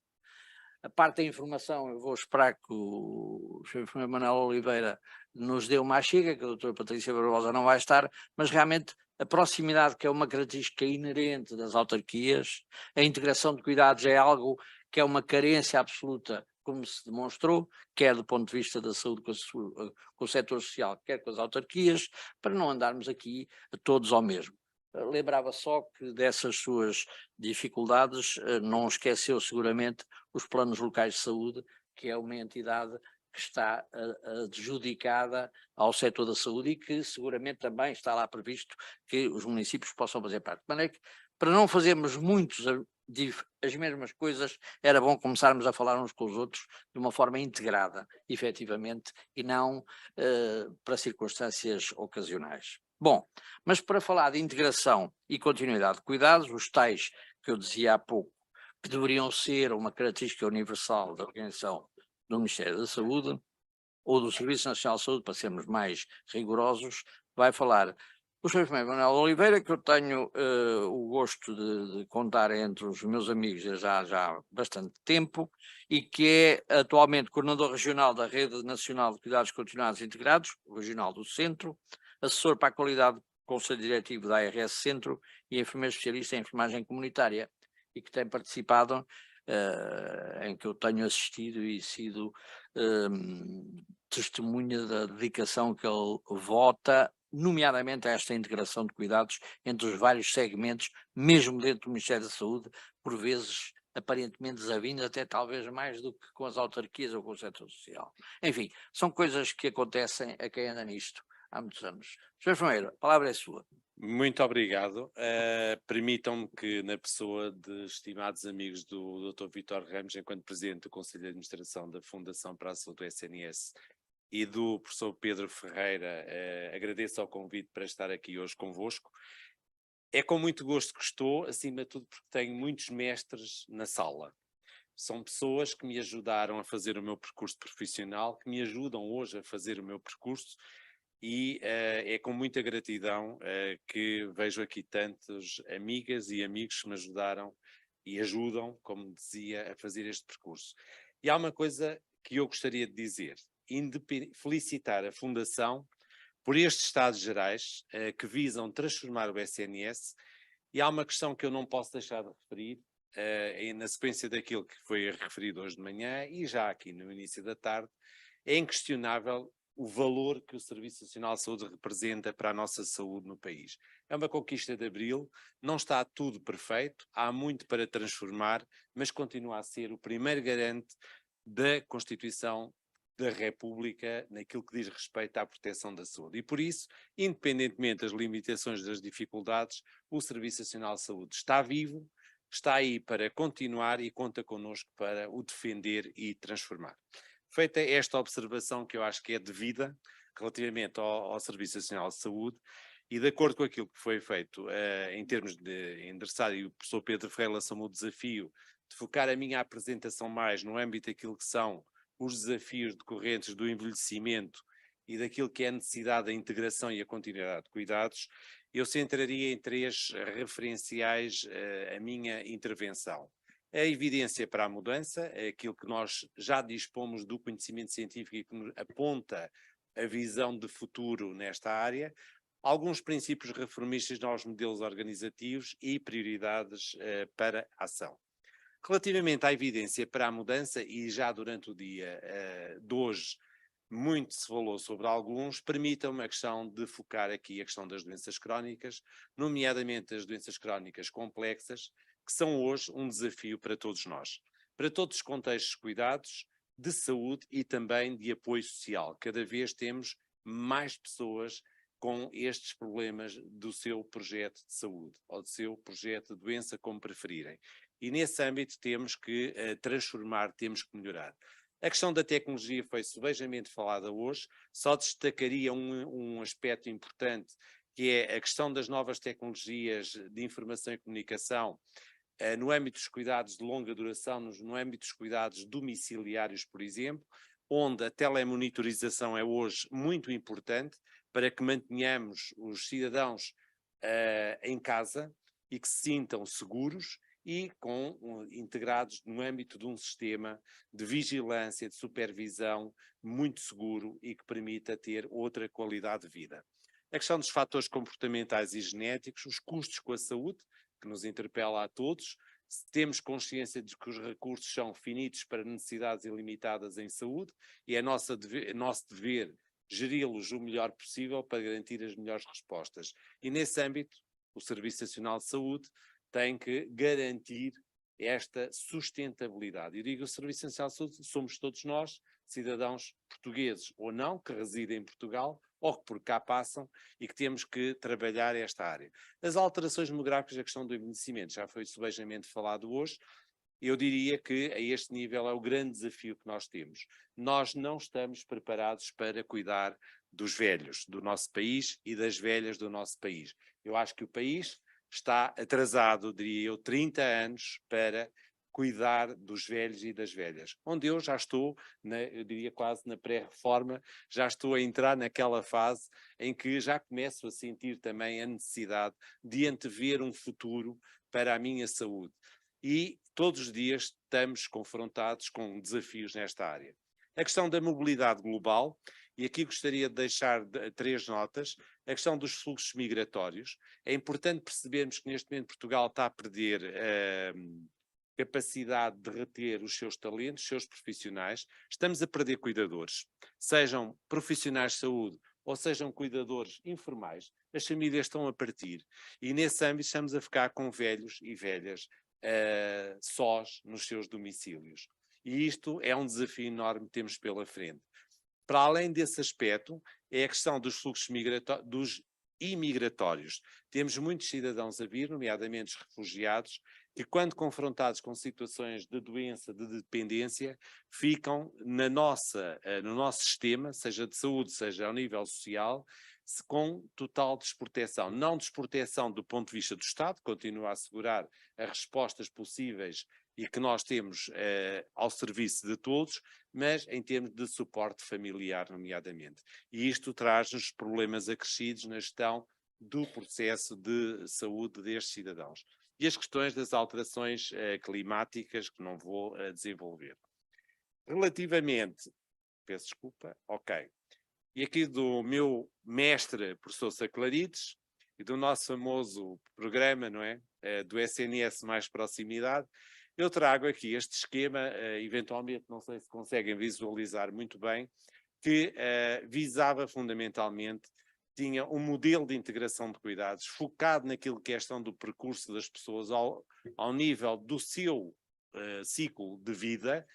A parte da informação, eu vou esperar que o Sr. Manuel Oliveira nos dê uma chega, que a doutora Patrícia Barbosa não vai estar, mas realmente a proximidade, que é uma característica inerente das autarquias, a integração de cuidados é algo que é uma carência absoluta, como se demonstrou, quer do ponto de vista da saúde com o setor social, quer com as autarquias, para não andarmos aqui todos ao mesmo. Lembrava só que dessas suas dificuldades não esqueceu seguramente os planos locais de saúde, que é uma entidade que está adjudicada ao setor da saúde e que seguramente também está lá previsto que os municípios possam fazer parte. De maneira que, para não fazermos muitos as mesmas coisas, era bom começarmos a falar uns com os outros de uma forma integrada, efetivamente, e não para circunstâncias ocasionais. Bom, mas para falar de integração e continuidade de cuidados, os tais que eu dizia há pouco, que deveriam ser uma característica universal da organização do Ministério da Saúde, ou do Serviço Nacional de Saúde, para sermos mais rigorosos, vai falar o Sr. Manuel Oliveira, que eu tenho o gosto de contar entre os meus amigos já há bastante tempo, e que é atualmente coordenador regional da Rede Nacional de Cuidados Continuados e Integrados, regional do Centro, assessor para a qualidade do Conselho Diretivo da ARS Centro e enfermeiro especialista em enfermagem comunitária, e que tem participado, em que eu tenho assistido e sido testemunha da dedicação que ele vota, nomeadamente a esta integração de cuidados entre os vários segmentos, mesmo dentro do Ministério da Saúde, por vezes aparentemente desavindo, até talvez mais do que com as autarquias ou com o setor social. Enfim, são coisas que acontecem a quem anda nisto há muitos anos. Sr. Enfermeiro, a palavra é sua. Muito obrigado. Permitam-me que, na pessoa de estimados amigos do Dr. Vítor Ramos, enquanto Presidente do Conselho de Administração da Fundação para a Saúde do SNS, e do professor Pedro Ferreira, agradeço ao convite para estar aqui hoje convosco. É com muito gosto que estou, acima de tudo porque tenho muitos mestres na sala. São pessoas que me ajudaram a fazer o meu percurso profissional, que me ajudam hoje a fazer o meu percurso, e é com muita gratidão que vejo aqui tantas amigas e amigos que me ajudaram e ajudam, como dizia, a fazer este percurso. E há uma coisa que eu gostaria de dizer, felicitar a Fundação por estes Estados Gerais que visam transformar o SNS, e há uma questão que eu não posso deixar de referir, na sequência daquilo que foi referido hoje de manhã e já aqui no início da tarde. É inquestionável o valor que o Serviço Nacional de Saúde representa para a nossa saúde no país. É uma conquista de abril, não está tudo perfeito, há muito para transformar, mas continua a ser o primeiro garante da Constituição da República naquilo que diz respeito à proteção da saúde. E por isso, independentemente das limitações, das dificuldades, o Serviço Nacional de Saúde está vivo, está aí para continuar e conta connosco para o defender e transformar. Feita esta observação, que eu acho que é devida, relativamente ao Serviço Nacional de Saúde, e de acordo com aquilo que foi feito em termos de endereçar, e o professor Pedro Ferreira lançou-me o desafio de focar a minha apresentação mais no âmbito daquilo que são os desafios decorrentes do envelhecimento e daquilo que é a necessidade da integração e a continuidade de cuidados, eu centraria em 3 referenciais a minha intervenção. A evidência para a mudança, é aquilo que nós já dispomos do conhecimento científico e que nos aponta a visão de futuro nesta área, alguns princípios reformistas nos modelos organizativos e prioridades para a ação. Relativamente à evidência para a mudança, e já durante o dia de hoje muito se falou sobre alguns, permitam-me a questão de focar aqui a questão das doenças crónicas, nomeadamente as doenças crónicas complexas, que são hoje um desafio para todos nós, para todos os contextos de cuidados, de saúde e também de apoio social. Cada vez temos mais pessoas com estes problemas do seu projeto de saúde, ou do seu projeto de doença, como preferirem. E nesse âmbito temos que transformar, temos que melhorar. A questão da tecnologia foi subejamente falada hoje, só destacaria um aspecto importante, que é a questão das novas tecnologias de informação e comunicação, no âmbito dos cuidados de longa duração, no âmbito dos cuidados domiciliários, por exemplo, onde a telemonitorização é hoje muito importante para que mantenhamos os cidadãos em casa e que se sintam seguros e integrados no âmbito de um sistema de vigilância, de supervisão muito seguro e que permita ter outra qualidade de vida. A questão dos fatores comportamentais e genéticos, os custos com a saúde, que nos interpela a todos, temos consciência de que os recursos são finitos para necessidades ilimitadas em saúde e é nosso dever geri-los o melhor possível para garantir as melhores respostas. E nesse âmbito, o Serviço Nacional de Saúde tem que garantir esta sustentabilidade. Eu digo o Serviço Nacional de Saúde, somos todos nós, cidadãos portugueses ou não, que residem em Portugal, ou que por cá passam, e que temos que trabalhar esta área. As alterações demográficas, a questão do envelhecimento, já foi subejamente falado hoje. Eu diria que a este nível é o grande desafio que nós temos. Nós não estamos preparados para cuidar dos velhos do nosso país e das velhas do nosso país. Eu acho que o país está atrasado, diria eu, 30 anos para cuidar dos velhos e das velhas. Onde eu já estou, eu diria quase na pré-reforma, já estou a entrar naquela fase em que já começo a sentir também a necessidade de antever um futuro para a minha saúde. E todos os dias estamos confrontados com desafios nesta área. A questão da mobilidade global, e aqui gostaria de deixar 3 notas, a questão dos fluxos migratórios. É importante percebermos que neste momento Portugal está a perder capacidade de reter os seus talentos, os seus profissionais. Estamos a perder cuidadores, sejam profissionais de saúde ou sejam cuidadores informais. As famílias estão a partir e nesse âmbito estamos a ficar com velhos e velhas sós nos seus domicílios. E isto é um desafio enorme que temos pela frente. Para além desse aspecto, é a questão dos fluxos dos imigratórios. Temos muitos cidadãos a vir, nomeadamente os refugiados, que quando confrontados com situações de doença, de dependência, ficam no nosso sistema, seja de saúde, seja ao nível social, com total desproteção. Não desproteção do ponto de vista do Estado, continua a assegurar as respostas possíveis e que nós temos ao serviço de todos, mas em termos de suporte familiar, nomeadamente. E isto traz-nos problemas acrescidos na gestão do processo de saúde destes cidadãos. E as questões das alterações climáticas, que não vou desenvolver. Relativamente, peço desculpa, ok. E aqui do meu mestre, professor Saclarides, e do nosso famoso programa, não é? Do SNS Mais Proximidade, eu trago aqui este esquema, eventualmente, não sei se conseguem visualizar muito bem, que visava fundamentalmente, tinha um modelo de integração de cuidados focado naquilo que é a questão do percurso das pessoas ao nível do seu ciclo de vida,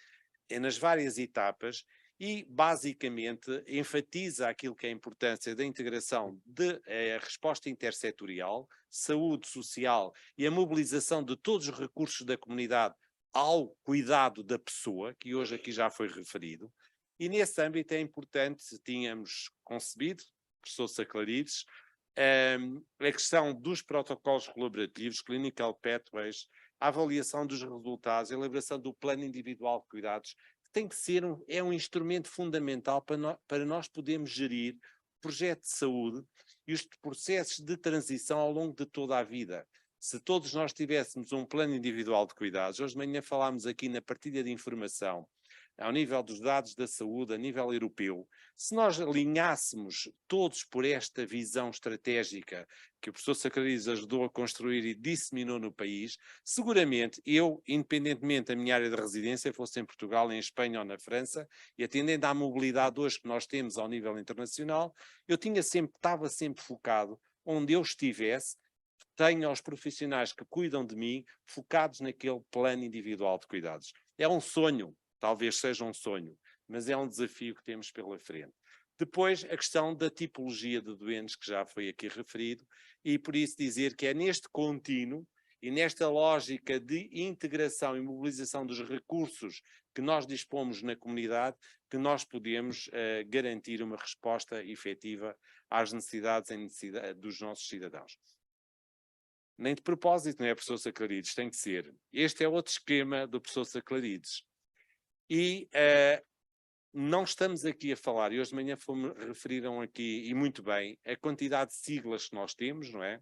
nas várias etapas, e basicamente enfatiza aquilo que é a importância da integração de resposta intersetorial, saúde social e a mobilização de todos os recursos da comunidade ao cuidado da pessoa, que hoje aqui já foi referido, e nesse âmbito é importante, tínhamos concebido, professor Saclarides, a questão dos protocolos colaborativos, Clinical Pathways, a avaliação dos resultados, a elaboração do plano individual de cuidados, que tem que ser um instrumento fundamental para nós podermos gerir o projeto de saúde e os processos de transição ao longo de toda a vida. Se todos nós tivéssemos um plano individual de cuidados, hoje de manhã falámos aqui na partilha de informação, ao nível dos dados da saúde, a nível europeu, se nós alinhássemos todos por esta visão estratégica que o professor Saclarides ajudou a construir e disseminou no país, seguramente eu, independentemente da minha área de residência, fosse em Portugal, em Espanha ou na França, e atendendo à mobilidade hoje que nós temos ao nível internacional, eu estava sempre focado onde eu estivesse, tenho os profissionais que cuidam de mim focados naquele plano individual de cuidados. É um sonho. Talvez seja um sonho, mas é um desafio que temos pela frente. Depois, a questão da tipologia de doentes, que já foi aqui referido, e por isso dizer que é neste contínuo e nesta lógica de integração e mobilização dos recursos que nós dispomos na comunidade que nós podemos garantir uma resposta efetiva às necessidades dos nossos cidadãos. Nem de propósito, não é, professor Saclarides? Tem que ser. Este é outro esquema do professor Saclarides. E não estamos aqui a falar, e hoje de manhã referiram aqui, e muito bem, a quantidade de siglas que nós temos, não é?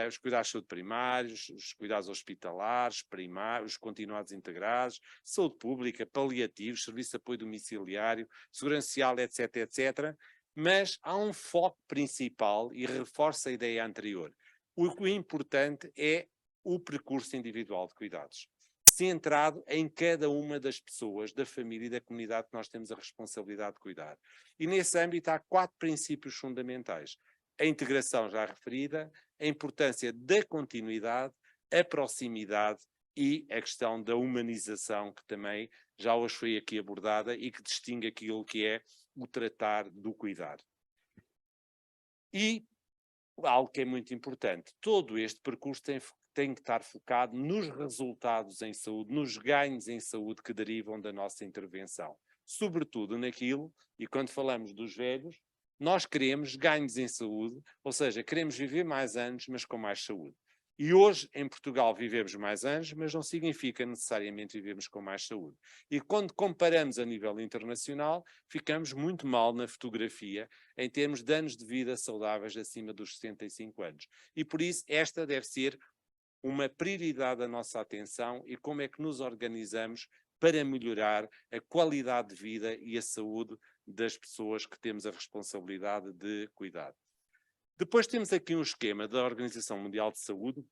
Os cuidados de saúde primários, os cuidados hospitalares, primários, os continuados integrados, saúde pública, paliativos, serviço de apoio domiciliário, segurança social, etc, etc. Mas há um foco principal, e reforça a ideia anterior. O importante é o percurso individual de cuidados, centrado em cada uma das pessoas, da família e da comunidade que nós temos a responsabilidade de cuidar. E nesse âmbito há 4 princípios fundamentais. A integração já referida, a importância da continuidade, a proximidade e a questão da humanização, que também já hoje foi aqui abordada e que distingue aquilo que é o tratar do cuidar. E algo que é muito importante, todo este percurso tem que estar focado nos resultados em saúde, nos ganhos em saúde que derivam da nossa intervenção. Sobretudo naquilo, e quando falamos dos velhos, nós queremos ganhos em saúde, ou seja, queremos viver mais anos, mas com mais saúde. E hoje, em Portugal, vivemos mais anos, mas não significa necessariamente vivemos com mais saúde. E quando comparamos a nível internacional, ficamos muito mal na fotografia em termos de anos de vida saudáveis acima dos 65 anos. E por isso, esta deve ser uma prioridade da nossa atenção e como é que nos organizamos para melhorar a qualidade de vida e a saúde das pessoas que temos a responsabilidade de cuidar. Depois temos aqui um esquema da Organização Mundial de Saúde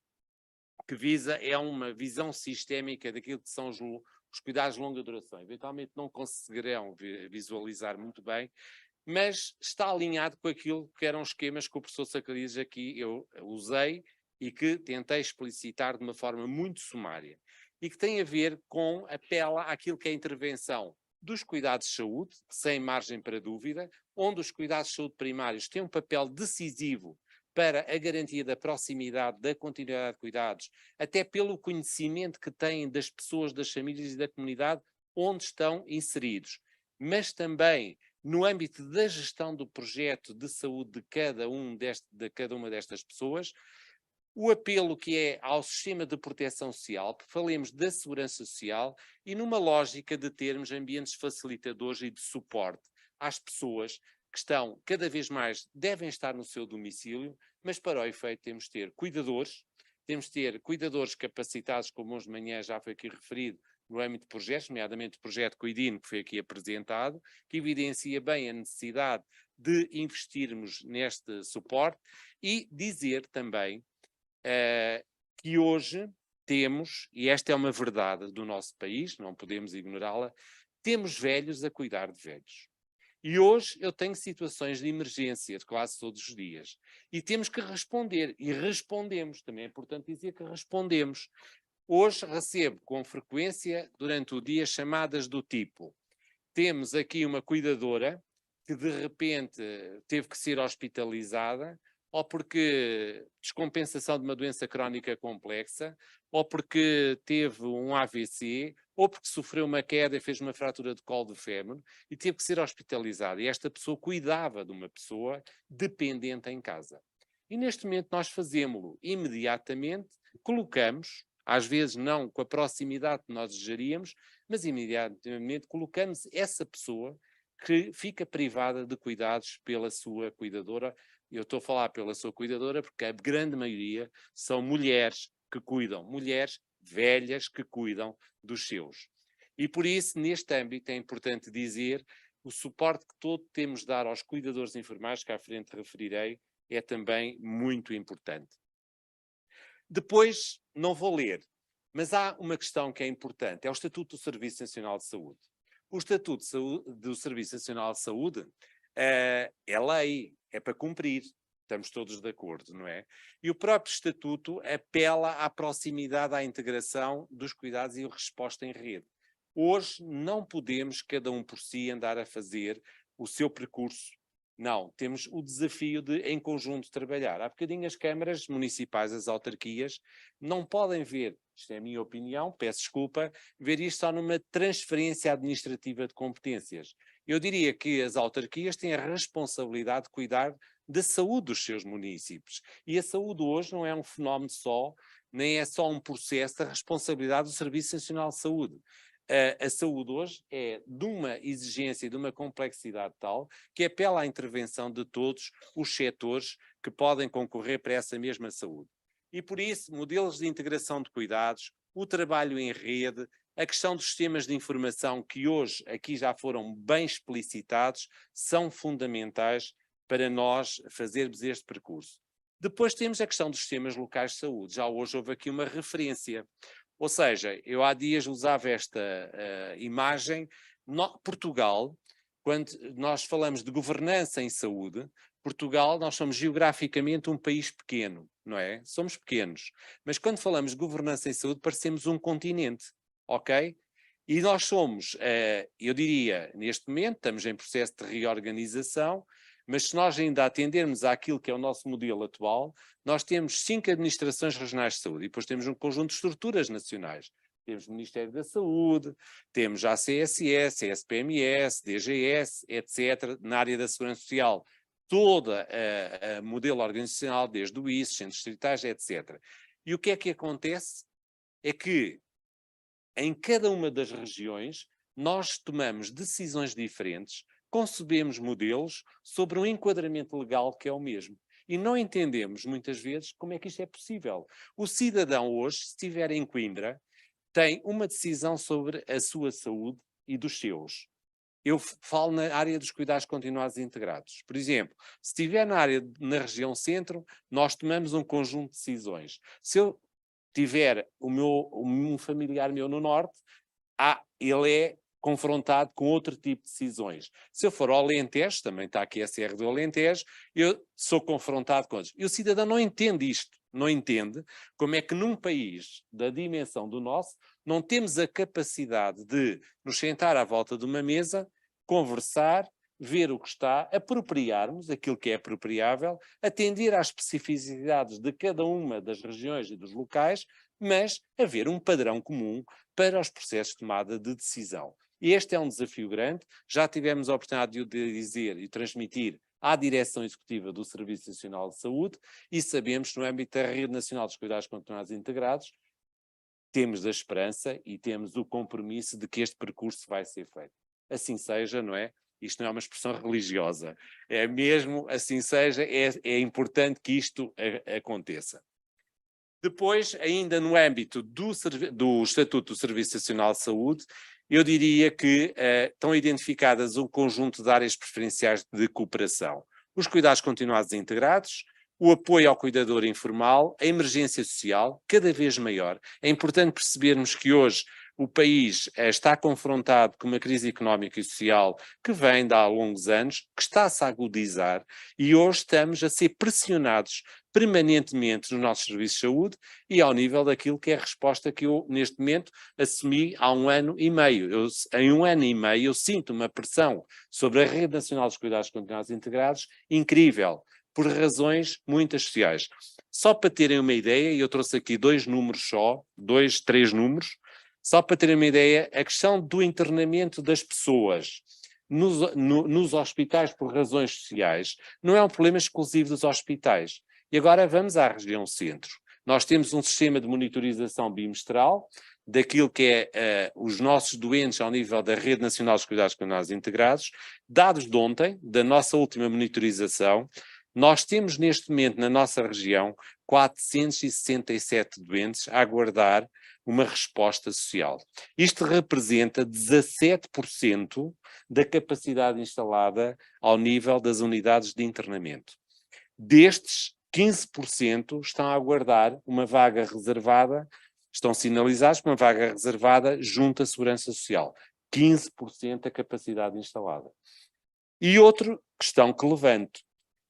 que é uma visão sistémica daquilo que são os cuidados de longa duração. Eventualmente não conseguirão visualizar muito bem, mas está alinhado com aquilo que eram esquemas que o professor Saclarides aqui eu usei e que tentei explicitar de uma forma muito sumária, e que tem a ver com, apela àquilo que é a intervenção dos cuidados de saúde, sem margem para dúvida, onde os cuidados de saúde primários têm um papel decisivo para a garantia da proximidade, da continuidade de cuidados, até pelo conhecimento que têm das pessoas, das famílias e da comunidade onde estão inseridos, mas também no âmbito da gestão do projeto de saúde de cada uma destas pessoas, o apelo que é ao sistema de proteção social, que falemos da segurança social e numa lógica de termos ambientes facilitadores e de suporte às pessoas que estão cada vez mais, devem estar no seu domicílio, mas para o efeito temos de ter cuidadores capacitados, como hoje de manhã já foi aqui referido, no âmbito de projetos, nomeadamente o projeto Cuidino, que foi aqui apresentado, que evidencia bem a necessidade de investirmos neste suporte e dizer também que hoje temos, e esta é uma verdade do nosso país, não podemos ignorá-la, temos velhos a cuidar de velhos. E hoje eu tenho situações de emergência de quase todos os dias. E temos que responder. E respondemos. Também é importante dizer que respondemos. Hoje recebo com frequência, durante o dia, chamadas do tipo: temos aqui uma cuidadora que de repente teve que ser hospitalizada, ou porque descompensação de uma doença crónica complexa, ou porque teve um AVC, ou porque sofreu uma queda e fez uma fratura de colo do fémur e teve que ser hospitalizada. E esta pessoa cuidava de uma pessoa dependente em casa. E neste momento nós fazemos-lo imediatamente, colocamos, às vezes não com a proximidade que nós desejaríamos, mas imediatamente colocamos essa pessoa que fica privada de cuidados pela sua cuidadora. Eu estou a falar pela sua cuidadora porque a grande maioria são mulheres que cuidam, mulheres velhas que cuidam dos seus. E por isso, neste âmbito, é importante dizer o suporte que todo temos de dar aos cuidadores informais, que à frente referirei, é também muito importante. Depois, não vou ler, mas há uma questão que é importante, é o Estatuto do Serviço Nacional de Saúde. O Estatuto do Serviço Nacional de Saúde é lei, é para cumprir. Estamos todos de acordo, não é? E o próprio Estatuto apela à proximidade, à integração dos cuidados e a resposta em rede. Hoje não podemos, cada um por si, andar a fazer o seu percurso. Não, temos o desafio de, em conjunto, trabalhar. Há bocadinho as câmaras municipais, as autarquias, não podem ver, isto é a minha opinião, peço desculpa, ver isto só numa transferência administrativa de competências. Eu diria que as autarquias têm a responsabilidade de cuidar da saúde dos seus municípios. E a saúde hoje não é um fenómeno só, nem é só um processo da responsabilidade do Serviço Nacional de Saúde. A saúde hoje é de uma exigência e de uma complexidade tal que apela à intervenção de todos os setores que podem concorrer para essa mesma saúde. E por isso, modelos de integração de cuidados, o trabalho em rede, a questão dos sistemas de informação que hoje aqui já foram bem explicitados, são fundamentais para nós fazermos este percurso. Depois temos a questão dos sistemas locais de saúde. Já hoje houve aqui uma referência. Ou seja, eu há dias usava esta imagem. Portugal, quando nós falamos de governança em saúde, Portugal, nós somos geograficamente um país pequeno, não é? Somos pequenos. Mas quando falamos de governança em saúde, parecemos um continente, ok? E nós somos, eu diria, neste momento, estamos em processo de reorganização, mas se nós ainda atendermos àquilo que é o nosso modelo atual, nós temos 5 administrações regionais de saúde e depois temos um conjunto de estruturas nacionais. Temos o Ministério da Saúde, temos a CSS, a SPMS, DGS, etc. Na área da Segurança Social, toda a modelo organizacional, desde o ICE, centros distritais, etc. E o que é que acontece? É que em cada uma das regiões nós tomamos decisões diferentes, concebemos modelos sobre um enquadramento legal que é o mesmo. E não entendemos, muitas vezes, como é que isto é possível. O cidadão hoje, se estiver em Coimbra, tem uma decisão sobre a sua saúde e dos seus. Eu falo na área dos cuidados continuados e integrados. Por exemplo, se estiver na região centro, nós tomamos um conjunto de decisões. Se eu tiver um familiar meu no norte, ele é confrontado com outro tipo de decisões. Se eu for ao Alentejo, também está aqui a SR do Alentejo, eu sou confrontado com outros. E o cidadão não entende isto, não entende como é que num país da dimensão do nosso, não temos a capacidade de nos sentar à volta de uma mesa, conversar, ver o que está, apropriarmos aquilo que é apropriável, atender às especificidades de cada uma das regiões e dos locais, mas haver um padrão comum para os processos de tomada de decisão. Este é um desafio grande, já tivemos a oportunidade de o dizer e transmitir à Direção Executiva do Serviço Nacional de Saúde e sabemos que no âmbito da Rede Nacional dos Cuidados Continuados e Integrados temos a esperança e temos o compromisso de que este percurso vai ser feito. Assim seja, não é? Isto não é uma expressão religiosa, é mesmo assim seja, é importante que isto aconteça. Depois, ainda no âmbito do Estatuto do Serviço Nacional de Saúde, eu diria que estão identificadas um conjunto de áreas preferenciais de cooperação. Os cuidados continuados e integrados, o apoio ao cuidador informal, a emergência social, cada vez maior. É importante percebermos que hoje o país está confrontado com uma crise económica e social que vem de há longos anos, que está-se a agudizar, e hoje estamos a ser pressionados permanentemente nos nossos serviços de saúde e ao nível daquilo que é a resposta que eu, neste momento, assumi há 1 ano e meio. Em 1 ano e meio eu sinto uma pressão sobre a Rede Nacional dos Cuidados Continuados Integrados incrível, por razões muito sociais. Só para terem uma ideia, e eu trouxe aqui 2 números só, 2, 3 números, só para terem uma ideia, a questão do internamento das pessoas nos hospitais por razões sociais não é um problema exclusivo dos hospitais. E agora vamos à região centro. Nós temos um sistema de monitorização bimestral daquilo que é os nossos doentes ao nível da Rede Nacional dos Cuidados Continuados Integrados. Dados de ontem, da nossa última monitorização, nós temos neste momento na nossa região 467 doentes a aguardar uma resposta social. Isto representa 17% da capacidade instalada ao nível das unidades de internamento. Destes, 15% estão a aguardar uma vaga reservada, estão sinalizados para uma vaga reservada junto à Segurança Social. 15% da capacidade instalada. E outra questão que levanto,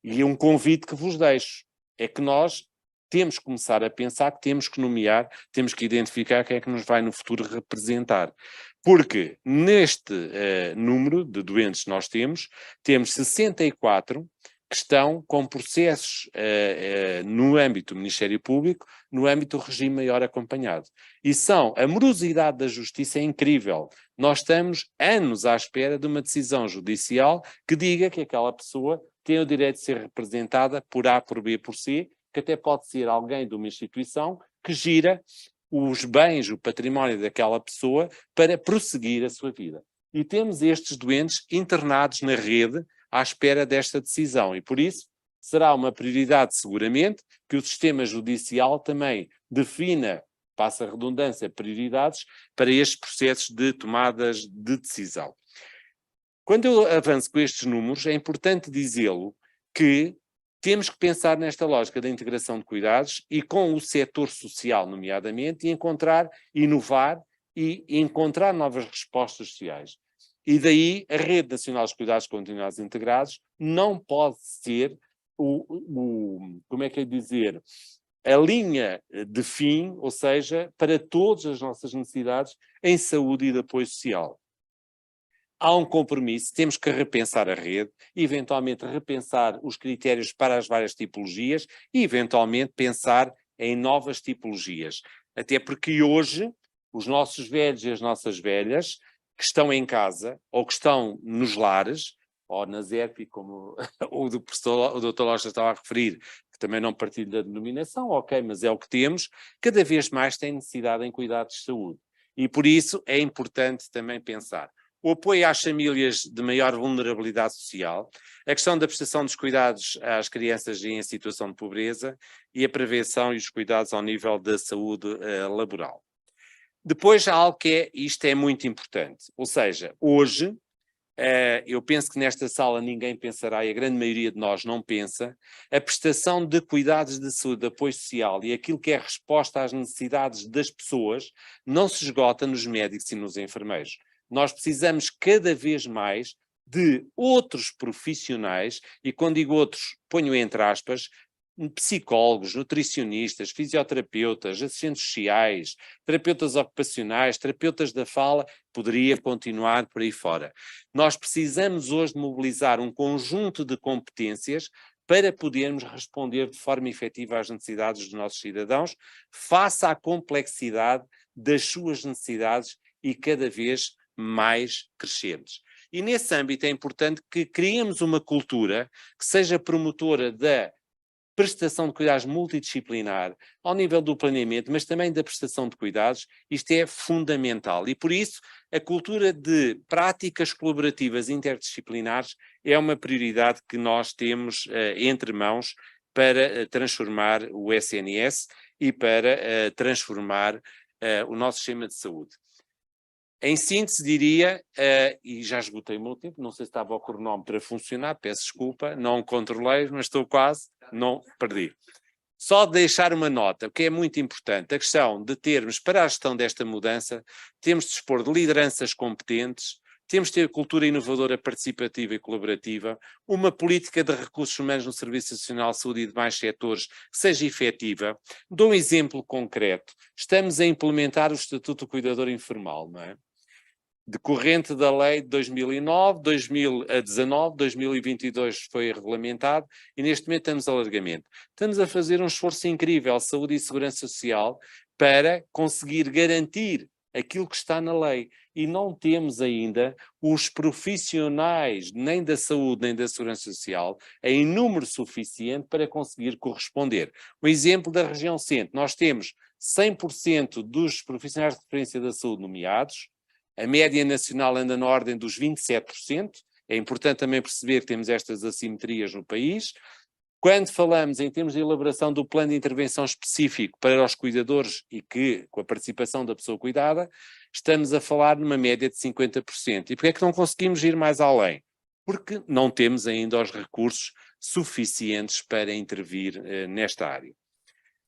e um convite que vos deixo, é que nós temos que começar a pensar que temos que nomear, temos que identificar quem é que nos vai no futuro representar. Porque neste número de doentes que nós temos 64 que estão com processos no âmbito do Ministério Público, no âmbito do regime maior acompanhado. E a morosidade da justiça é incrível. Nós estamos anos à espera de uma decisão judicial que diga que aquela pessoa tem o direito de ser representada por A, por B, por C, que até pode ser alguém de uma instituição que gira os bens, o património daquela pessoa para prosseguir a sua vida. E temos estes doentes internados na rede à espera desta decisão. E por isso será uma prioridade seguramente que o sistema judicial também defina, passa a redundância, prioridades para estes processos de tomadas de decisão. Quando eu avanço com estes números, é importante dizê-lo que temos que pensar nesta lógica da integração de cuidados e com o setor social, nomeadamente, e inovar e encontrar novas respostas sociais. E daí a Rede Nacional dos Cuidados Continuados Integrados não pode ser como é que é dizer, a linha de fim, ou seja, para todas as nossas necessidades em saúde e de apoio social. Há um compromisso, temos que repensar a rede, eventualmente repensar os critérios para as várias tipologias e eventualmente pensar em novas tipologias. Até porque hoje os nossos velhos e as nossas velhas que estão em casa ou que estão nos lares, ou nas ERP, como o Dr. Locha estava a referir, que também não partilho da denominação, ok, mas é o que temos, cada vez mais têm necessidade em cuidados de saúde. E por isso é importante também pensar o apoio às famílias de maior vulnerabilidade social, a questão da prestação dos cuidados às crianças em situação de pobreza e a prevenção e os cuidados ao nível da saúde laboral. Depois há algo que isto é muito importante, ou seja, hoje, eu penso que nesta sala ninguém pensará, e a grande maioria de nós não pensa, a prestação de cuidados de saúde, de apoio social e aquilo que é a resposta às necessidades das pessoas não se esgota nos médicos e nos enfermeiros. Nós precisamos cada vez mais de outros profissionais, e quando digo outros, ponho entre aspas, psicólogos, nutricionistas, fisioterapeutas, assistentes sociais, terapeutas ocupacionais, terapeutas da fala, poderia continuar por aí fora. Nós precisamos hoje de mobilizar um conjunto de competências para podermos responder de forma efetiva às necessidades dos nossos cidadãos, face à complexidade das suas necessidades e cada vez mais crescentes. E nesse âmbito é importante que criemos uma cultura que seja promotora da prestação de cuidados multidisciplinar ao nível do planeamento, mas também da prestação de cuidados. Isto é fundamental e por isso a cultura de práticas colaborativas interdisciplinares é uma prioridade que nós temos entre mãos para transformar o SNS e para transformar o nosso sistema de saúde. Em síntese, diria, e já esgotei o meu tempo, não sei se estava o cronómetro a funcionar, peço desculpa, não controlei, mas estou quase, não perdi. Só deixar uma nota, que é muito importante, a questão de termos, para a gestão desta mudança, temos de dispor de lideranças competentes, temos de ter cultura inovadora, participativa e colaborativa, uma política de recursos humanos no Serviço Nacional de Saúde e demais setores que seja efetiva. Dou um exemplo concreto. Estamos a implementar o Estatuto do Cuidador Informal, não é? Decorrente da lei de 2009, 2019, 2022 foi regulamentado e neste momento estamos a alargamento. Estamos a fazer um esforço incrível, saúde e segurança social, para conseguir garantir aquilo que está na lei. E não temos ainda os profissionais, nem da saúde, nem da segurança social, em número suficiente para conseguir corresponder. O exemplo da região centro, nós temos 100% dos profissionais de referência da saúde nomeados, a média nacional anda na ordem dos 27%, é importante também perceber que temos estas assimetrias no país. Quando falamos em termos de elaboração do plano de intervenção específico para os cuidadores e que, com a participação da pessoa cuidada, estamos a falar numa média de 50%. E porquê é que não conseguimos ir mais além? Porque não temos ainda os recursos suficientes para intervir nesta área.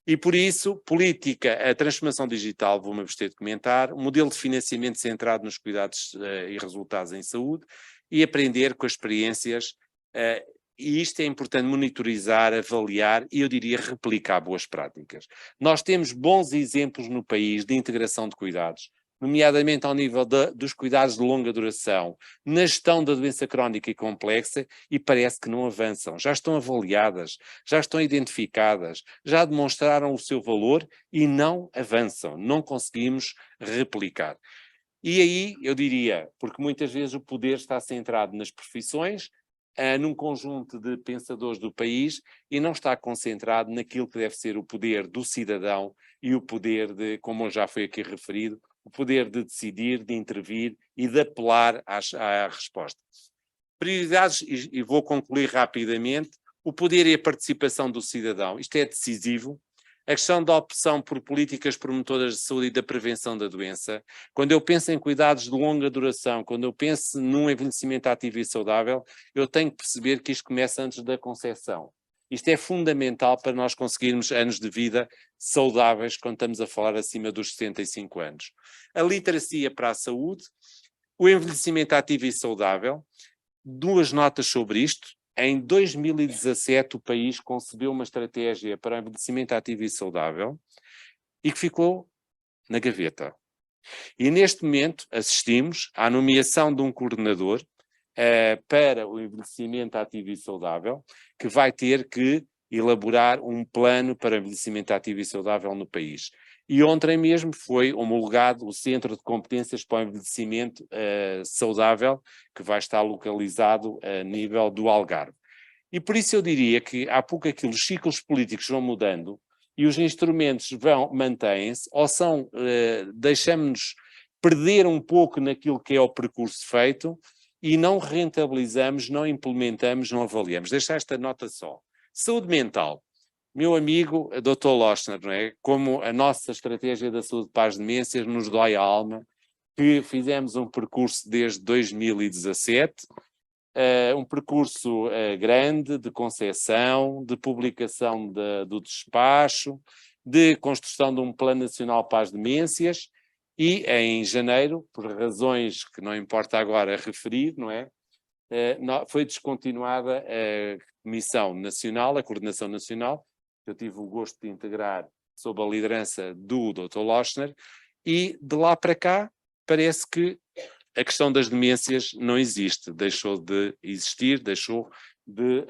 E por isso, política, a transformação digital, vou-me abster de comentar, um modelo de financiamento centrado nos cuidados e resultados em saúde e aprender com as experiências, e isto é importante monitorizar, avaliar e eu diria replicar boas práticas. Nós temos bons exemplos no país de integração de cuidados, nomeadamente ao nível dos cuidados de longa duração, na gestão da doença crónica e complexa, e parece que não avançam. Já estão avaliadas, já estão identificadas, já demonstraram o seu valor e não avançam, não conseguimos replicar. E aí, eu diria, porque muitas vezes o poder está centrado nas profissões, num conjunto de pensadores do país e não está concentrado naquilo que deve ser o poder do cidadão e o poder de, como já foi aqui referido, o poder de decidir, de intervir e de apelar à resposta. Prioridades, e vou concluir rapidamente, o poder e a participação do cidadão, isto é decisivo. A questão da opção por políticas promotoras de saúde e da prevenção da doença. Quando eu penso em cuidados de longa duração, quando eu penso num envelhecimento ativo e saudável, eu tenho que perceber que isto começa antes da concepção. Isto é fundamental para nós conseguirmos anos de vida saudáveis quando estamos a falar acima dos 65 anos. A literacia para a saúde, o envelhecimento ativo e saudável. Duas notas sobre isto. Em 2017 o país concebeu uma estratégia para o envelhecimento ativo e saudável e que ficou na gaveta. E neste momento assistimos à nomeação de um coordenador para o envelhecimento ativo e saudável, que vai ter que elaborar um plano para o envelhecimento ativo e saudável no país. E ontem mesmo foi homologado o Centro de Competências para o Envelhecimento Saudável, que vai estar localizado a nível do Algarve. E por isso eu diria que há pouco aquilo, os ciclos políticos vão mudando e os instrumentos mantêm-se, ou são, deixamos-nos perder um pouco naquilo que é o percurso feito, e não rentabilizamos, não implementamos, não avaliamos. Deixa esta nota só. Saúde mental. Meu amigo Dr. Lochner, não é? Como a nossa estratégia da saúde para as demências nos dói a alma, que fizemos um percurso desde 2017, um percurso grande de concepção, de publicação do despacho, de construção de um plano nacional para as demências, e em janeiro, por razões que não importa agora referir, não é? Foi descontinuada a Comissão Nacional, a Coordenação Nacional, que eu tive o gosto de integrar sob a liderança do Dr. Lochner, e de lá para cá parece que a questão das demências não existe, deixou de existir, deixou de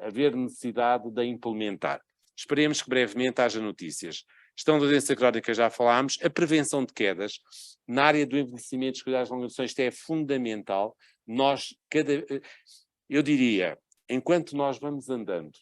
haver necessidade de a implementar. Esperemos que brevemente haja notícias. Questão da doença crónica já falámos, a prevenção de quedas, na área do envelhecimento, dos cuidados de longa duração, isto é fundamental. Eu diria, enquanto nós vamos andando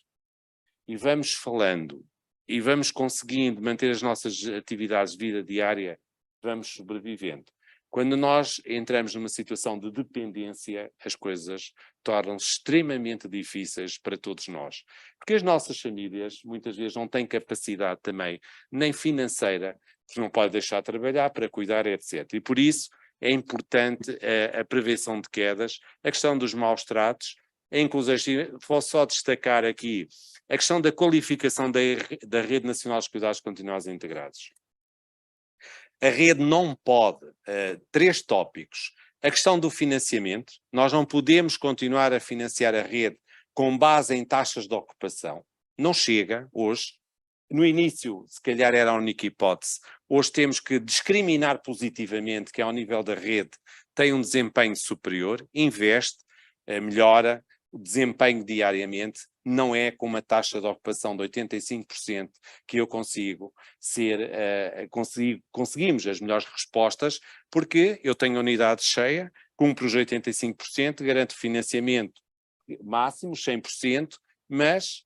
e vamos falando e vamos conseguindo manter as nossas atividades de vida diária, vamos sobrevivendo. Quando nós entramos numa situação de dependência, as coisas tornam-se extremamente difíceis para todos nós. Porque as nossas famílias, muitas vezes, não têm capacidade também, nem financeira, porque não podem deixar de trabalhar para cuidar, etc. E por isso é importante a prevenção de quedas, a questão dos maus tratos, a inclusão, vou só destacar aqui a questão da qualificação da Rede Nacional dos Cuidados Continuados e Integrados. A rede não pode, 3 tópicos, a questão do financiamento, nós não podemos continuar a financiar a rede com base em taxas de ocupação, não chega hoje, no início se calhar era a única hipótese, hoje temos que discriminar positivamente que ao nível da rede tem um desempenho superior, investe, melhora o desempenho diariamente, não é com uma taxa de ocupação de 85% que eu consigo conseguimos as melhores respostas, porque eu tenho a unidade cheia, cumpro os 85%, garanto financiamento máximo, 100%, mas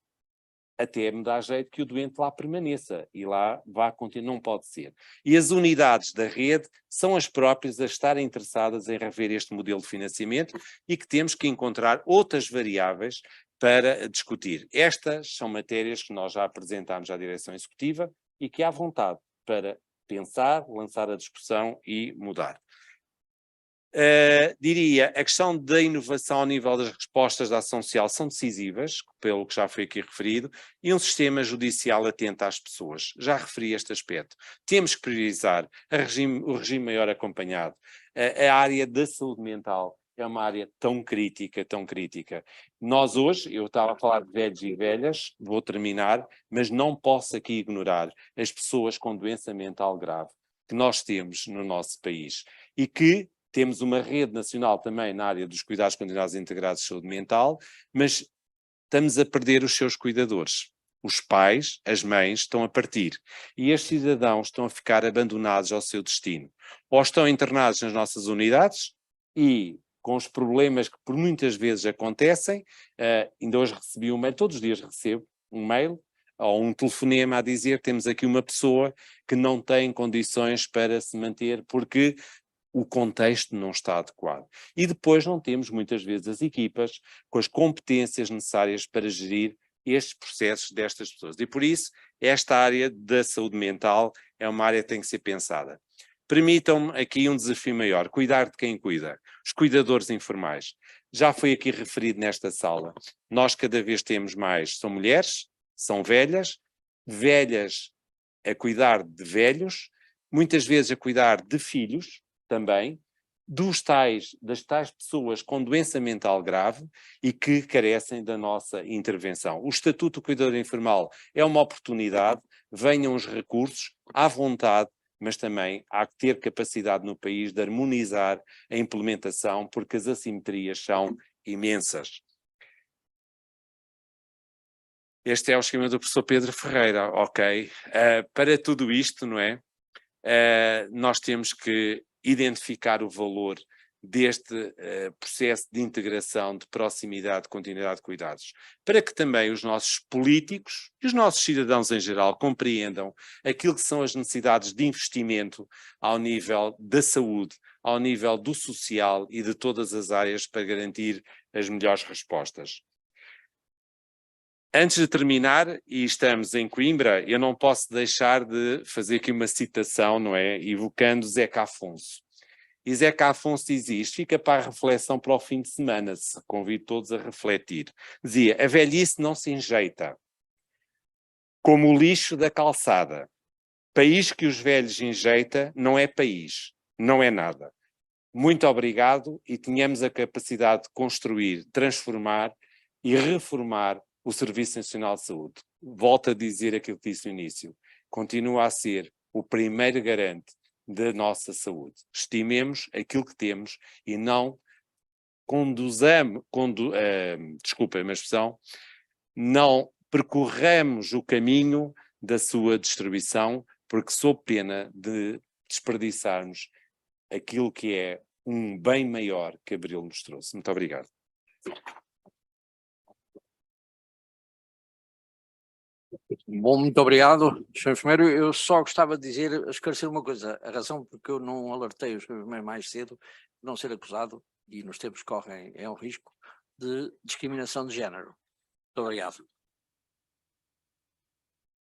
até me dá jeito que o doente lá permaneça e lá vá continuar, não pode ser. E as unidades da rede são as próprias a estarem interessadas em rever este modelo de financiamento e que temos que encontrar outras variáveis para discutir. Estas são matérias que nós já apresentámos à direção executiva e que há vontade para pensar, lançar a discussão e mudar. Diria, a questão da inovação ao nível das respostas da ação social são decisivas, pelo que já foi aqui referido, e um sistema judicial atento às pessoas. Já referi este aspecto. Temos que priorizar o regime maior acompanhado. A área da saúde mental é uma área tão crítica, tão crítica. Nós hoje, eu estava a falar de velhos e velhas, vou terminar, mas não posso aqui ignorar as pessoas com doença mental grave que nós temos no nosso país e que temos uma rede nacional também na área dos cuidados continuados e integrados de saúde mental, mas estamos a perder os seus cuidadores. Os pais, as mães, estão a partir. E estes cidadãos estão a ficar abandonados ao seu destino. Ou estão internados nas nossas unidades e com os problemas que por muitas vezes acontecem, ainda hoje recebi um mail, todos os dias recebo um mail, ou um telefonema a dizer que temos aqui uma pessoa que não tem condições para se manter porque o contexto não está adequado. E depois não temos muitas vezes as equipas com as competências necessárias para gerir estes processos destas pessoas. E por isso, esta área da saúde mental é uma área que tem que ser pensada. Permitam-me aqui um desafio maior, cuidar de quem cuida, os cuidadores informais. Já foi aqui referido nesta sala, nós cada vez temos mais, são mulheres, são velhas a cuidar de velhos, muitas vezes a cuidar de filhos, também, das tais pessoas com doença mental grave e que carecem da nossa intervenção. O Estatuto do Cuidador Informal é uma oportunidade, venham os recursos, à vontade, mas também há que ter capacidade no país de harmonizar a implementação, porque as assimetrias são imensas. Este é o esquema do professor Pedro Ferreira, ok? Para tudo isto, não é? Nós temos que identificar o valor deste processo de integração, de proximidade, de continuidade de cuidados, para que também os nossos políticos e os nossos cidadãos em geral compreendam aquilo que são as necessidades de investimento ao nível da saúde, ao nível do social e de todas as áreas para garantir as melhores respostas. Antes de terminar, e estamos em Coimbra, eu não posso deixar de fazer aqui uma citação, não é? Evocando Zeca Afonso. E Zeca Afonso diz isto, fica para a reflexão para o fim de semana, se convido todos a refletir. Dizia, a velhice não se enjeita, como o lixo da calçada. País que os velhos enjeita não é país, não é nada. Muito obrigado e tenhamos a capacidade de construir, transformar e reformar o Serviço Nacional de Saúde. Volto a dizer aquilo que disse no início. Continua a ser o primeiro garante da nossa saúde. Estimemos aquilo que temos e não desculpem a expressão, não percorramos o caminho da sua distribuição, porque sob pena de desperdiçarmos aquilo que é um bem maior que Abril nos trouxe. Muito obrigado. Bom, muito obrigado, Sr. Enfermeiro. Eu só gostava de esclarecer uma coisa. A razão porque eu não alertei o Sr. Enfermeiro mais cedo, não ser acusado, e nos tempos que correm é um risco, de discriminação de género. Muito obrigado.